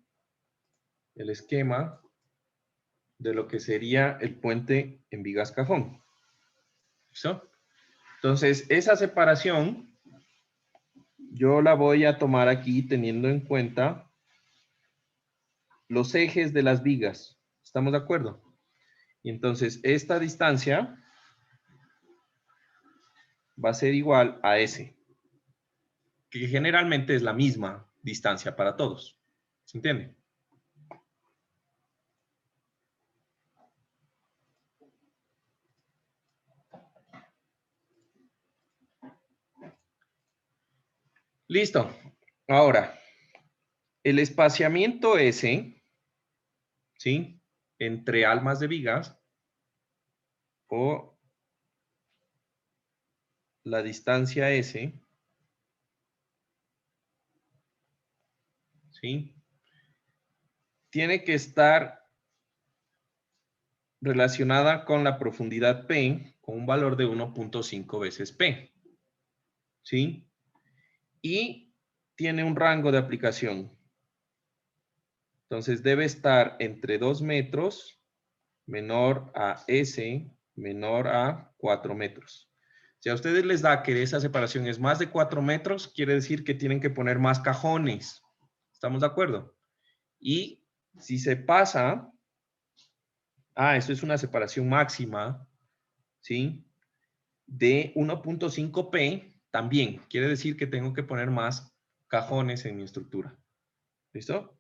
el esquema de lo que sería el puente en vigas cajón. ¿Listo? Entonces, esa separación yo la voy a tomar aquí teniendo en cuenta los ejes de las vigas. ¿Estamos de acuerdo? Y entonces, esta distancia va a ser igual a S, que generalmente es la misma distancia para todos. ¿Se entiende? Listo. Ahora, el espaciamiento S, ¿sí? Entre almas de vigas o la distancia S, ¿sí? Tiene que estar relacionada con la profundidad P, con un valor de 1.5 veces P, ¿sí? Y tiene un rango de aplicación. Entonces debe estar entre 2 metros, menor a S, menor a 4 metros. Si a ustedes les da que esa separación es más de 4 metros, quiere decir que tienen que poner más cajones. ¿Estamos de acuerdo? Y si se pasa, eso es una separación máxima, ¿sí? De 1.5 P, también quiere decir que tengo que poner más cajones en mi estructura. ¿Listo?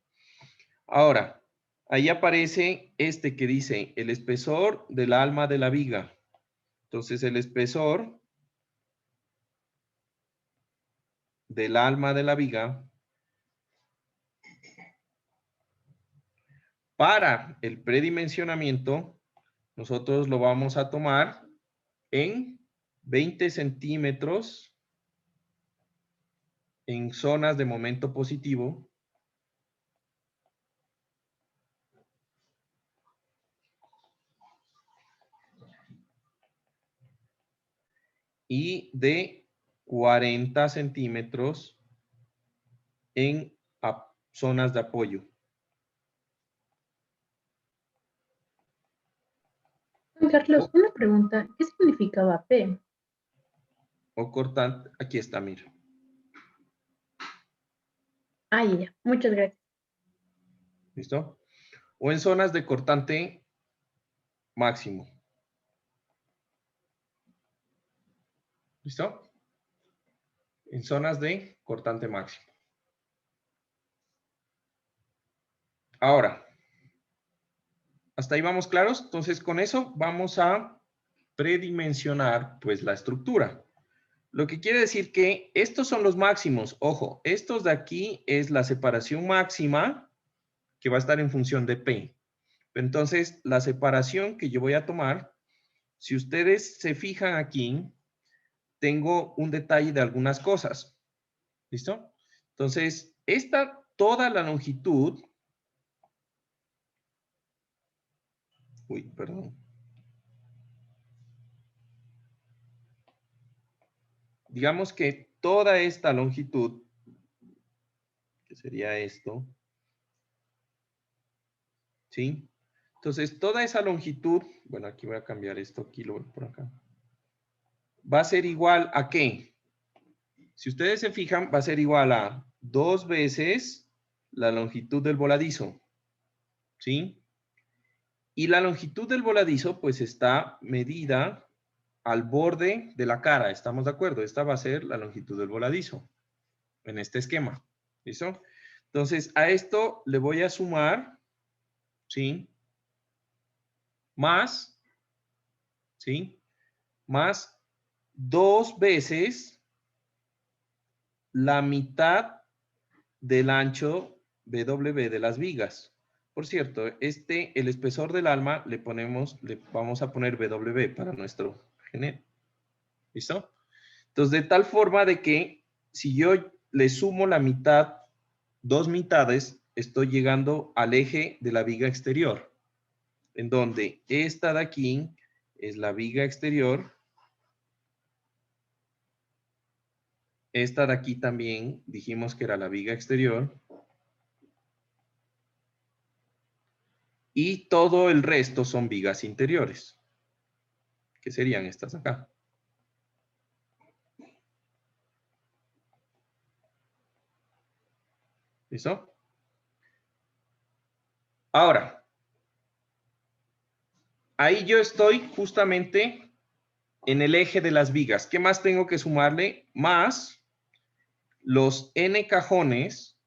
Ahora, ahí aparece este que dice el espesor del alma de la viga. Entonces, el espesor del alma de la viga para el predimensionamiento, nosotros lo vamos a tomar en 20 centímetros en zonas de momento positivo y de 40 centímetros en zonas de apoyo. Juan Carlos, una pregunta. ¿Qué significaba P? O cortante, aquí está, mira. Ya. Muchas gracias. ¿Listo? O en zonas de cortante máximo. ¿Listo? En zonas de cortante máximo. Ahora, ¿hasta ahí vamos claros? Entonces, con eso vamos a predimensionar, pues, la estructura. Lo que quiere decir que estos son los máximos. Ojo, estos de aquí es la separación máxima que va a estar en función de P. Entonces, la separación que yo voy a tomar, si ustedes se fijan aquí, tengo un detalle de algunas cosas. ¿Listo? Entonces, toda la longitud, perdón. Digamos que toda esta longitud, que sería esto, ¿sí? Entonces, toda esa longitud, bueno, aquí voy a cambiar esto, aquí lo voy por acá, va a ser igual a ¿qué? Si ustedes se fijan, va a ser igual a 2 veces la longitud del voladizo, ¿sí? Y la longitud del voladizo, pues, está medida al borde de la cara, ¿estamos de acuerdo? Esta va a ser la longitud del voladizo en este esquema, ¿listo? Entonces, a esto le voy a sumar, ¿sí? Más, ¿sí? Más 2 veces la mitad del ancho BW de las vigas. Por cierto, el espesor del alma le vamos a poner WB para nuestro genero. ¿Listo? Entonces, de tal forma de que si yo le sumo la mitad, 2 mitades, estoy llegando al eje de la viga exterior, en donde esta de aquí es la viga exterior. Esta de aquí también dijimos que era la viga exterior. Y todo el resto son vigas interiores, que serían estas acá. ¿Listo? Ahora, ahí yo estoy justamente en el eje de las vigas. ¿Qué más tengo que sumarle? Más los n cajones,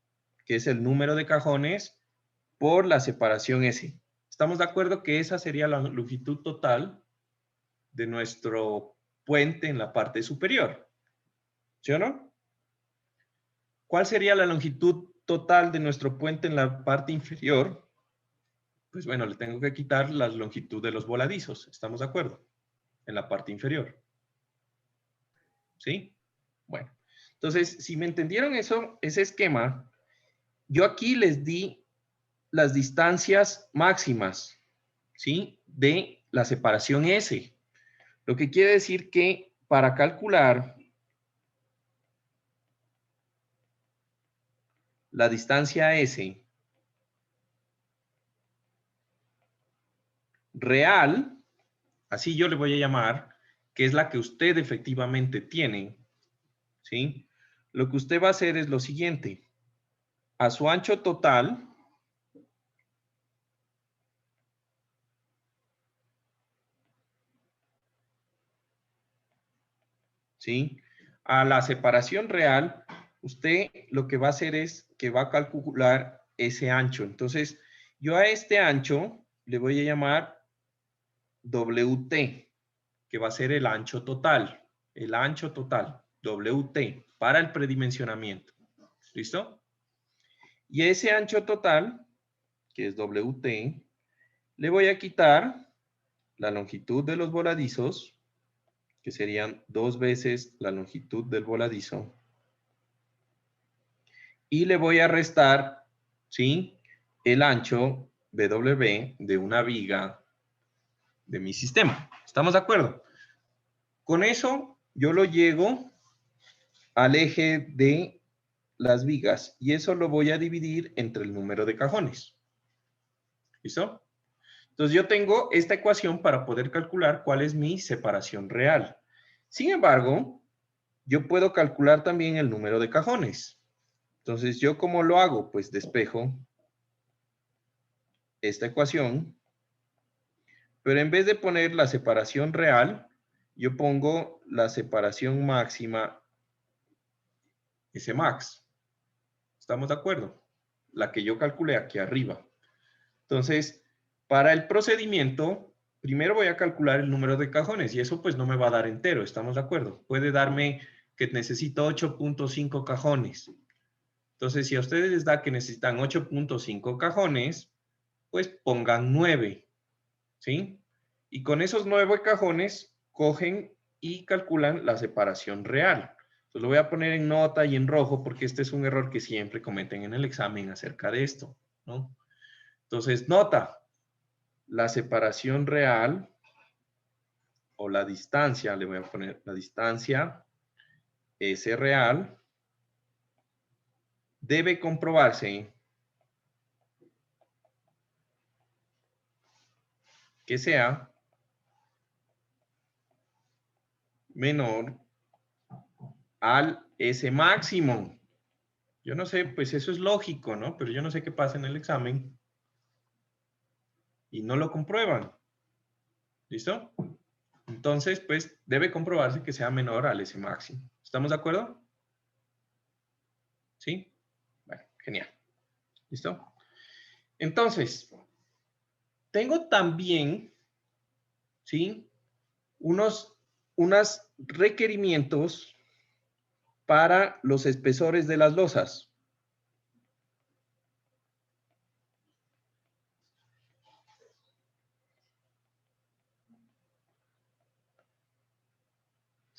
que es el número de cajones, por la separación S. ¿Estamos de acuerdo que esa sería la longitud total de nuestro puente en la parte superior? ¿Sí o no? ¿Cuál sería la longitud total de nuestro puente en la parte inferior? Pues bueno, le tengo que quitar la longitud de los voladizos. ¿Estamos de acuerdo? En la parte inferior. ¿Sí? Bueno. Entonces, si me entendieron ese esquema, yo aquí les di las distancias máximas, ¿sí? De la separación S. Lo que quiere decir que para calcular la distancia S real, así yo le voy a llamar, que es la que usted efectivamente tiene, ¿sí? Lo que usted va a hacer es lo siguiente. A su ancho total, ¿sí? A la separación real, usted lo que va a hacer es que va a calcular ese ancho. Entonces, yo a este ancho le voy a llamar WT, que va a ser el ancho total, WT, para el predimensionamiento. ¿Listo? Y ese ancho total, que es WT, le voy a quitar la longitud de los voladizos, que serían 2 veces la longitud del voladizo, y le voy a restar, ¿sí?, el ancho WB de una viga de mi sistema. ¿Estamos de acuerdo? Con eso yo lo llego al eje de las vigas y eso lo voy a dividir entre el número de cajones. ¿Listo? Entonces yo tengo esta ecuación para poder calcular cuál es mi separación real. Sin embargo, yo puedo calcular también el número de cajones. Entonces, ¿yo cómo lo hago? Pues despejo esta ecuación, pero en vez de poner la separación real, yo pongo la separación máxima Smax. ¿Estamos de acuerdo? La que yo calculé aquí arriba. Entonces, para el procedimiento, primero voy a calcular el número de cajones y eso pues no me va a dar entero, ¿estamos de acuerdo? Puede darme que necesito 8.5 cajones. Entonces, si a ustedes les da que necesitan 8.5 cajones, pues pongan 9, ¿sí? Y con esos 9 cajones, cogen y calculan la separación real. Entonces, lo voy a poner en nota y en rojo porque este es un error que siempre cometen en el examen acerca de esto, ¿no? Entonces, nota, la separación real o la distancia, le voy a poner la distancia S real, debe comprobarse que sea menor al S máximo. Yo no sé, pues eso es lógico, ¿no? Pero yo no sé qué pasa en el examen y no lo comprueban. ¿Listo? Entonces, pues debe comprobarse que sea menor al S máximo. ¿Estamos de acuerdo? ¿Sí? Bueno, genial. ¿Listo? Entonces, tengo también, ¿sí?, unos requerimientos para los espesores de las losas.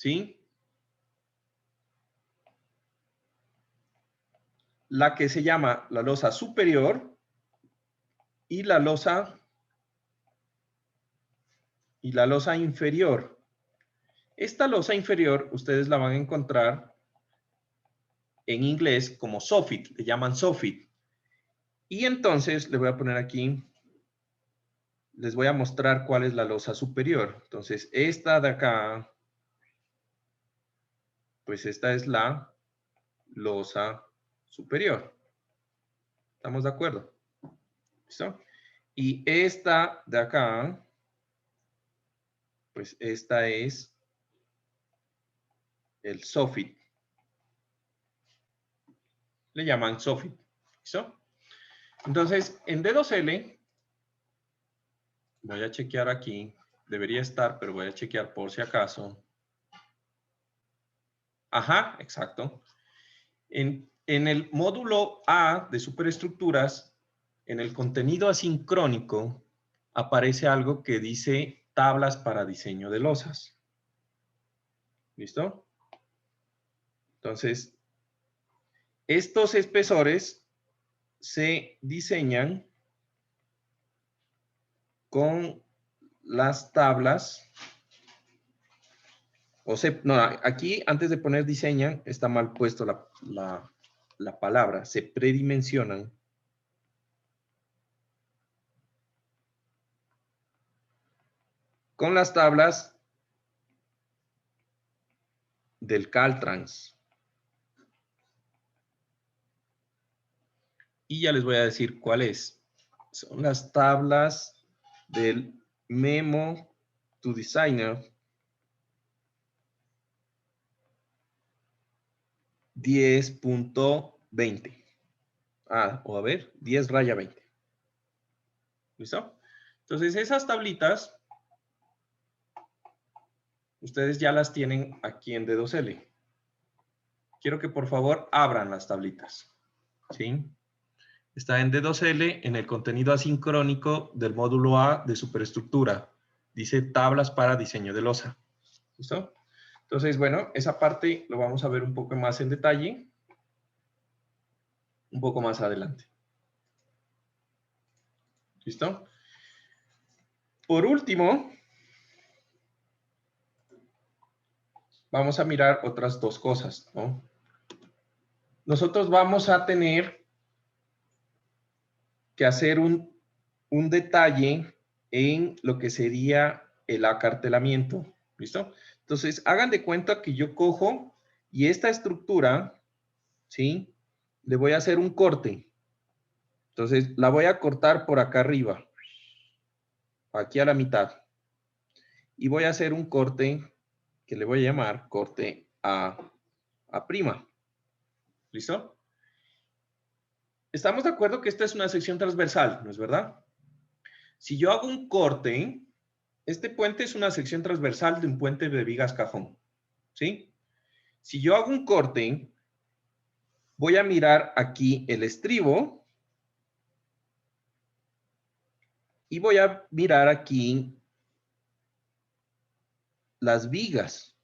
¿sí? La que se llama la losa superior y la losa inferior. Esta losa inferior ustedes la van a encontrar en inglés como soffit, le llaman soffit. Y entonces le voy a poner aquí, les voy a mostrar cuál es la losa superior. Entonces, esta de acá, pues esta es la losa superior. ¿Estamos de acuerdo? ¿Listo? Y esta de acá, pues esta es el soffit. Le llaman soffit. ¿Listo? Entonces, en D2L, voy a chequear aquí. Debería estar, pero voy a chequear por si acaso. Ajá, exacto. En el módulo A de superestructuras, en el contenido asincrónico, aparece algo que dice tablas para diseño de losas. ¿Listo? Entonces, estos espesores se diseñan con las tablas. No, aquí antes de poner diseñan, está mal puesto la palabra. Se predimensionan. Con las tablas del Caltrans. Y ya les voy a decir cuál es. Son las tablas del Memo to Designer 10.20. O a ver, 10-20. ¿Listo? Entonces, esas tablitas, ustedes ya las tienen aquí en D2L. Quiero que por favor abran las tablitas. ¿Sí? Está en D2L en el contenido asincrónico del módulo A de superestructura. Dice tablas para diseño de losa. ¿Listo? Entonces, bueno, esa parte lo vamos a ver un poco más en detalle. Un poco más adelante. ¿Listo? Por último, vamos a mirar otras dos cosas, ¿no? Nosotros vamos a tener que hacer un detalle en lo que sería el acartelamiento. ¿Listo? Entonces, hagan de cuenta que yo cojo y esta estructura, ¿sí? Le voy a hacer un corte. Entonces, la voy a cortar por acá arriba. Aquí a la mitad. Y voy a hacer un corte que le voy a llamar corte A'. ¿Listo? Estamos de acuerdo que esta es una sección transversal, ¿no es verdad? Si yo hago un corte, este puente es una sección transversal de un puente de vigas cajón. ¿Sí? Si yo hago un corte, voy a mirar aquí el estribo y voy a mirar aquí las vigas,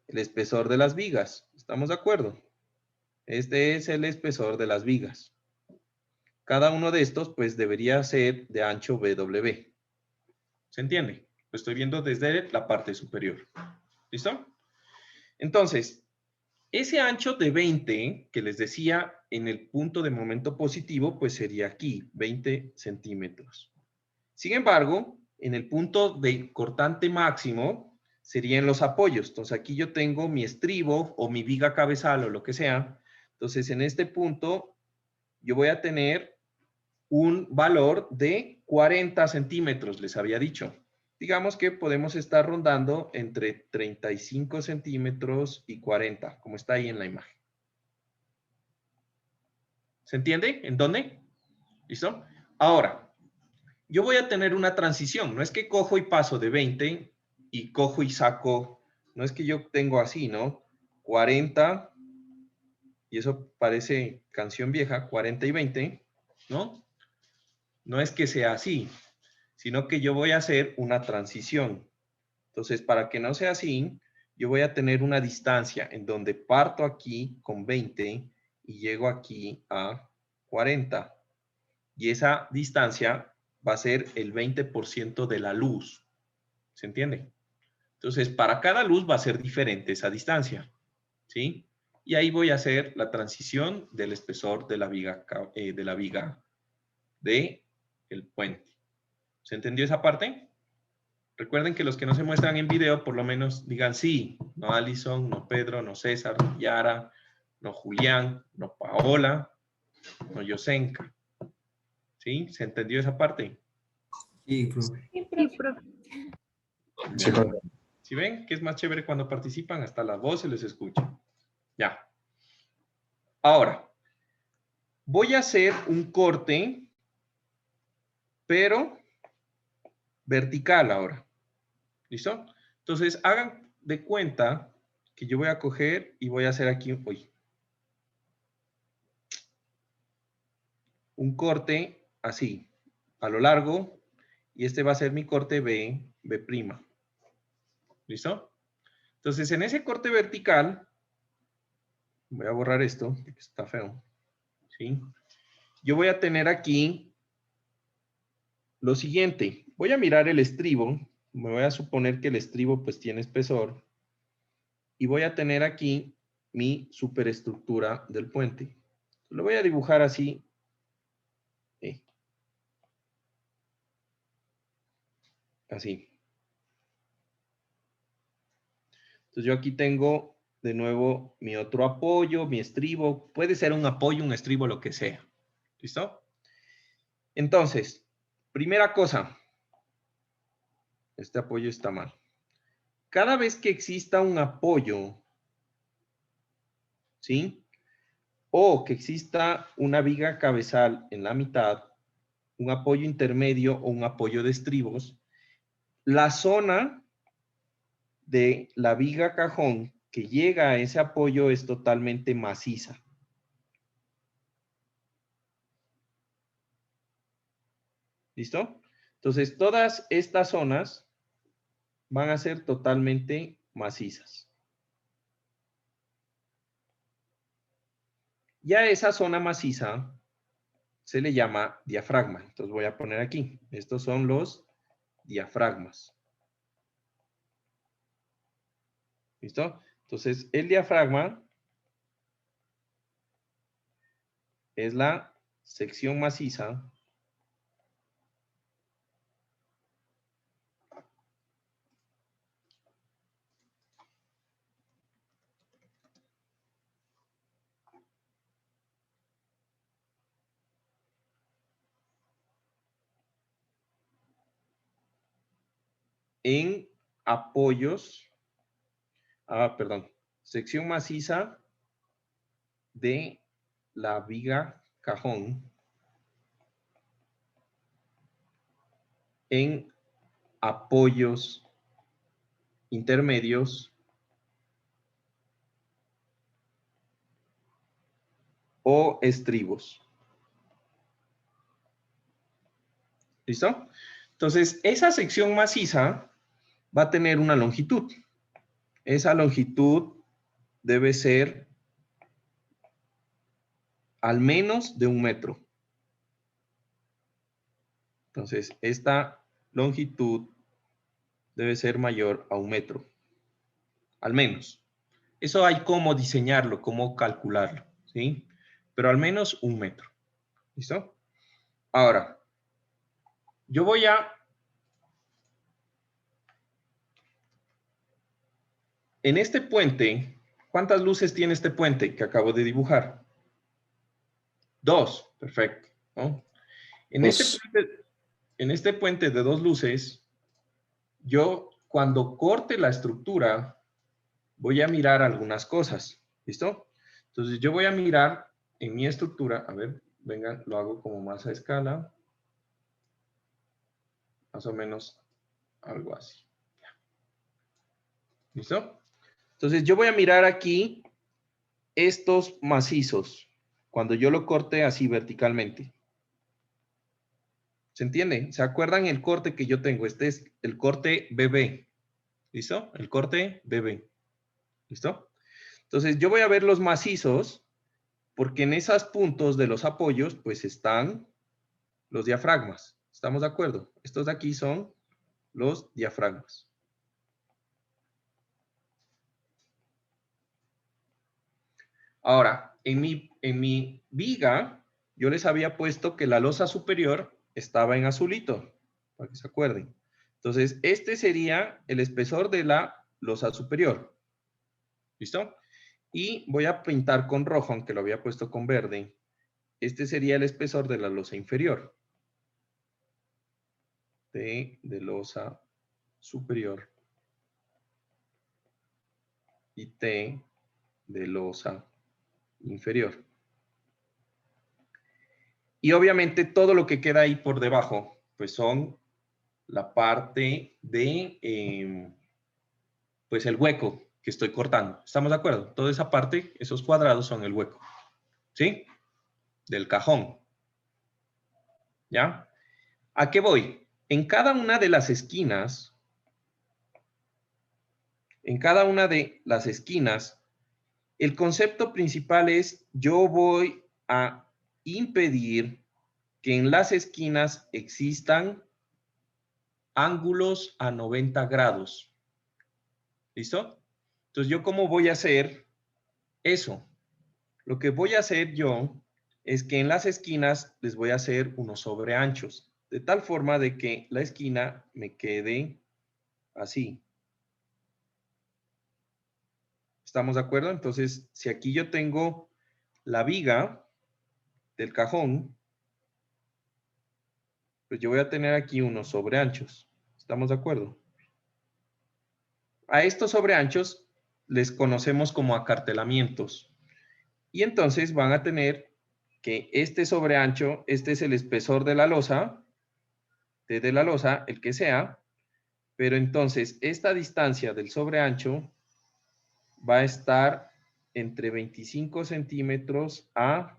el espesor de las vigas. ¿Estamos de acuerdo? Este es el espesor de las vigas. Cada uno de estos, pues, debería ser de ancho BW. ¿Se entiende? Lo estoy viendo desde la parte superior. ¿Listo? Entonces, ese ancho de 20 que les decía en el punto de momento positivo, pues sería aquí, 20 centímetros. Sin embargo, en el punto de cortante máximo, serían los apoyos. Entonces, aquí yo tengo mi estribo o mi viga cabezal o lo que sea. Entonces, en este punto, yo voy a tener un valor de 40 centímetros, les había dicho. Digamos que podemos estar rondando entre 35 centímetros y 40, como está ahí en la imagen. ¿Se entiende? ¿En dónde? ¿Listo? Ahora, yo voy a tener una transición. No es que cojo y paso de 20 y cojo y saco. No es que yo tengo así, ¿no? 40, y eso parece canción vieja, 40 y 20, ¿no? No es que sea así, sino que yo voy a hacer una transición. Entonces, para que no sea así, yo voy a tener una distancia en donde parto aquí con 20 y llego aquí a 40. Y esa distancia va a ser el 20% de la luz. ¿Se entiende? Entonces, para cada luz va a ser diferente esa distancia. ¿Sí? Y ahí voy a hacer la transición del espesor de la viga del puente. ¿Se entendió esa parte? Recuerden que los que no se muestran en video, por lo menos digan sí. No Alison, no Pedro, no César, no Yara, no Julián, no Paola, no Yosenka. ¿Sí? ¿Se entendió esa parte? Sí, profe. Sí, profe. Sí, profe. ¿Sí ven que es más chévere cuando participan? Hasta la voz se les escucha. Ya. Ahora, voy a hacer un corte, pero vertical ahora. ¿Listo? Entonces, hagan de cuenta que yo voy a coger y voy a hacer aquí un corte así, a lo largo, y este va a ser mi corte B'. ¿Listo? Entonces, en ese corte vertical, voy a borrar esto, porque está feo. ¿Sí? Yo voy a tener aquí lo siguiente. Voy a mirar el estribo. Me voy a suponer que el estribo pues tiene espesor. Y voy a tener aquí mi superestructura del puente. Lo voy a dibujar así. Así. Entonces yo aquí tengo de nuevo mi otro apoyo, mi estribo. Puede ser un apoyo, un estribo, lo que sea. ¿Listo? Entonces, primera cosa. Este apoyo está mal. Cada vez que exista un apoyo, ¿sí? O que exista una viga cabezal en la mitad, un apoyo intermedio o un apoyo de estribos, la zona de la viga cajón que llega a ese apoyo es totalmente maciza. ¿Listo? Entonces, todas estas zonas van a ser totalmente macizas. Ya esa zona maciza se le llama diafragma. Entonces voy a poner aquí. Estos son los diafragmas. ¿Listo? Entonces, el diafragma es la sección maciza en apoyos, sección maciza de la viga cajón en apoyos intermedios o estribos. ¿Listo? Entonces, esa sección maciza va a tener una longitud. Esa longitud debe ser al menos de 1 metro. Entonces, esta longitud debe ser mayor a 1 metro. Al menos. Eso hay cómo diseñarlo, cómo calcularlo, ¿sí? Pero al menos 1 metro. ¿Listo? Ahora, yo voy a... En este puente, ¿cuántas luces tiene este puente que acabo de dibujar? 2, perfecto, ¿no? En este puente de 2 luces, yo cuando corte la estructura, voy a mirar algunas cosas, ¿listo? Entonces yo voy a mirar en mi estructura, a ver, venga, lo hago como más a escala, más o menos algo así. ¿Listo? Entonces yo voy a mirar aquí estos macizos, cuando yo lo corte así verticalmente. ¿Se entiende? ¿Se acuerdan el corte que yo tengo? Este es el corte BB. ¿Listo? El corte BB. ¿Listo? Entonces, yo voy a ver los macizos, porque en esos puntos de los apoyos, pues están los diafragmas. ¿Estamos de acuerdo? Estos de aquí son los diafragmas. Ahora, en mi viga, yo les había puesto que la losa superior estaba en azulito, para que se acuerden. Entonces, este sería el espesor de la losa superior. ¿Listo? Y voy a pintar con rojo, aunque lo había puesto con verde. Este sería el espesor de la losa inferior. T de losa superior. Y T de losa inferior. Y obviamente todo lo que queda ahí por debajo, pues son la parte de, pues el hueco que estoy cortando. ¿Estamos de acuerdo? Toda esa parte, esos cuadrados son el hueco. ¿Sí? Del cajón. ¿Ya? ¿A qué voy? En cada una de las esquinas, el concepto principal es yo voy a impedir que en las esquinas existan ángulos a 90 grados. ¿Listo? Entonces, ¿yo cómo voy a hacer eso? Lo que voy a hacer yo es que en las esquinas les voy a hacer unos sobreanchos, de tal forma de que la esquina me quede así. ¿Estamos de acuerdo? Entonces, si aquí yo tengo la viga del cajón, pues yo voy a tener aquí unos sobreanchos. ¿Estamos de acuerdo? A estos sobreanchos les conocemos como acartelamientos. Y entonces van a tener que este sobreancho, este es el espesor de la losa, de la losa, el que sea, pero entonces esta distancia del sobreancho va a estar entre 25 centímetros a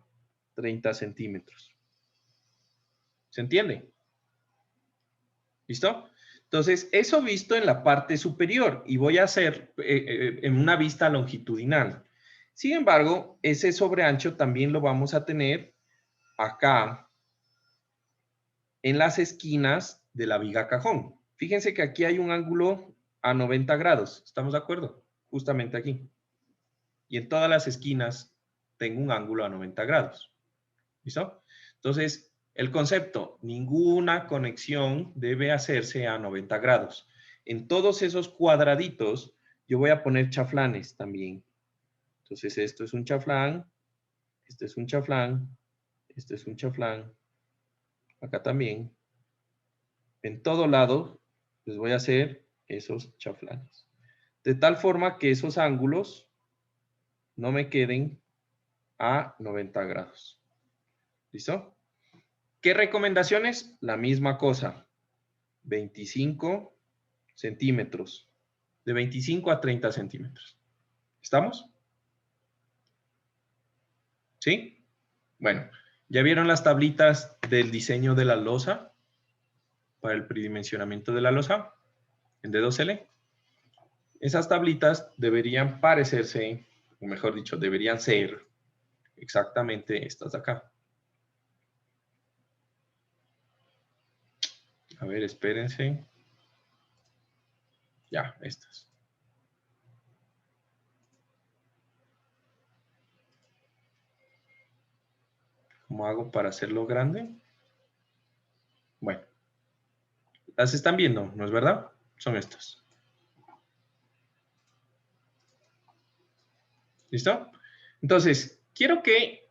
30 centímetros. ¿Se entiende? ¿Listo? Entonces, eso visto en la parte superior y voy a hacer en una vista longitudinal. Sin embargo, ese sobreancho también lo vamos a tener acá en las esquinas de la viga cajón. Fíjense que aquí hay un ángulo a 90 grados. ¿Estamos de acuerdo? Justamente aquí. Y en todas las esquinas tengo un ángulo a 90 grados. ¿Listo? Entonces, el concepto, ninguna conexión debe hacerse a 90 grados. En todos esos cuadraditos, yo voy a poner chaflanes también. Entonces, esto es un chaflán, este es un chaflán, este es un chaflán, acá también. En todo lado, les voy a hacer esos chaflanes. De tal forma que esos ángulos no me queden a 90 grados. ¿Listo? ¿Qué recomendaciones? La misma cosa. 25 centímetros. De 25 a 30 centímetros. ¿Estamos? ¿Sí? Bueno, ¿ya vieron las tablitas del diseño de la losa? Para el pridimensionamiento de la losa en D2L. Esas tablitas deberían parecerse, o mejor dicho, deberían ser exactamente estas de acá. A ver, espérense. Ya, estas. ¿Cómo hago para hacerlo grande? Bueno. Las están viendo, ¿no es verdad? Son estas. ¿Listo? Entonces, quiero que,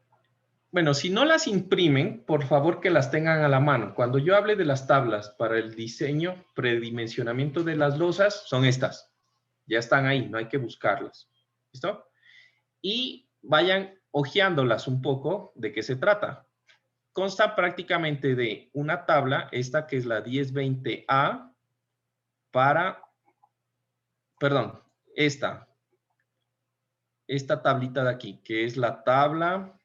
bueno, si no las imprimen, por favor que las tengan a la mano. Cuando yo hable de las tablas para el diseño, predimensionamiento de las losas, son estas. Ya están ahí, no hay que buscarlas. ¿Listo? Y vayan hojeándolas un poco de qué se trata. Consta prácticamente de una tabla, esta que es la 1020A, perdón, esta tablita de aquí, que es la tabla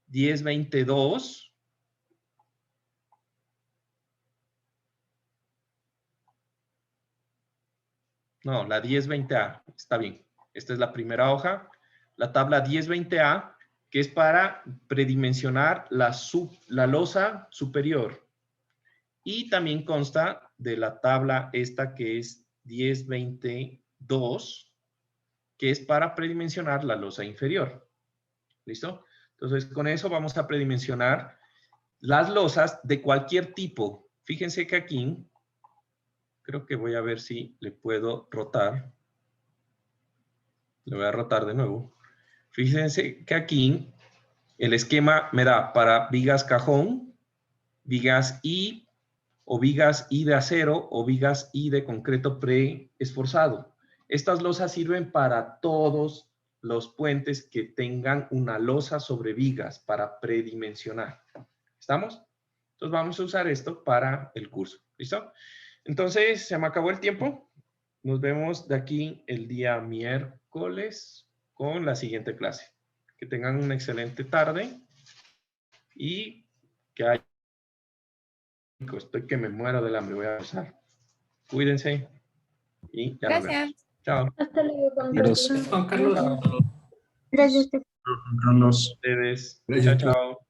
1022. No, la 1020A, está bien. Esta es la primera hoja. La tabla 1020A, que es para predimensionar la losa superior. Y también consta de la tabla esta que es 1022, que es para predimensionar la losa inferior. ¿Listo? Entonces, con eso vamos a predimensionar las losas de cualquier tipo. Fíjense que aquí, creo que voy a ver si le puedo rotar. Le voy a rotar de nuevo. Fíjense que aquí el esquema me da para vigas cajón, vigas I o vigas I de acero o vigas I de concreto pre-esforzado. Estas losas sirven para todos los puentes que tengan una losa sobre vigas para predimensionar. ¿Estamos? Entonces vamos a usar esto para el curso. ¿Listo? Entonces, se me acabó el tiempo. Nos vemos de aquí el día miércoles con la siguiente clase. Que tengan una excelente tarde y que haya... Estoy que me muero del hambre, voy a pasar. Cuídense y ya nos vemos. Gracias. Chao. Hasta luego, Juan Gracias. Carlos. Juan Carlos. Chao. Gracias. Carlos. Ustedes. Gracias, Chao, chao.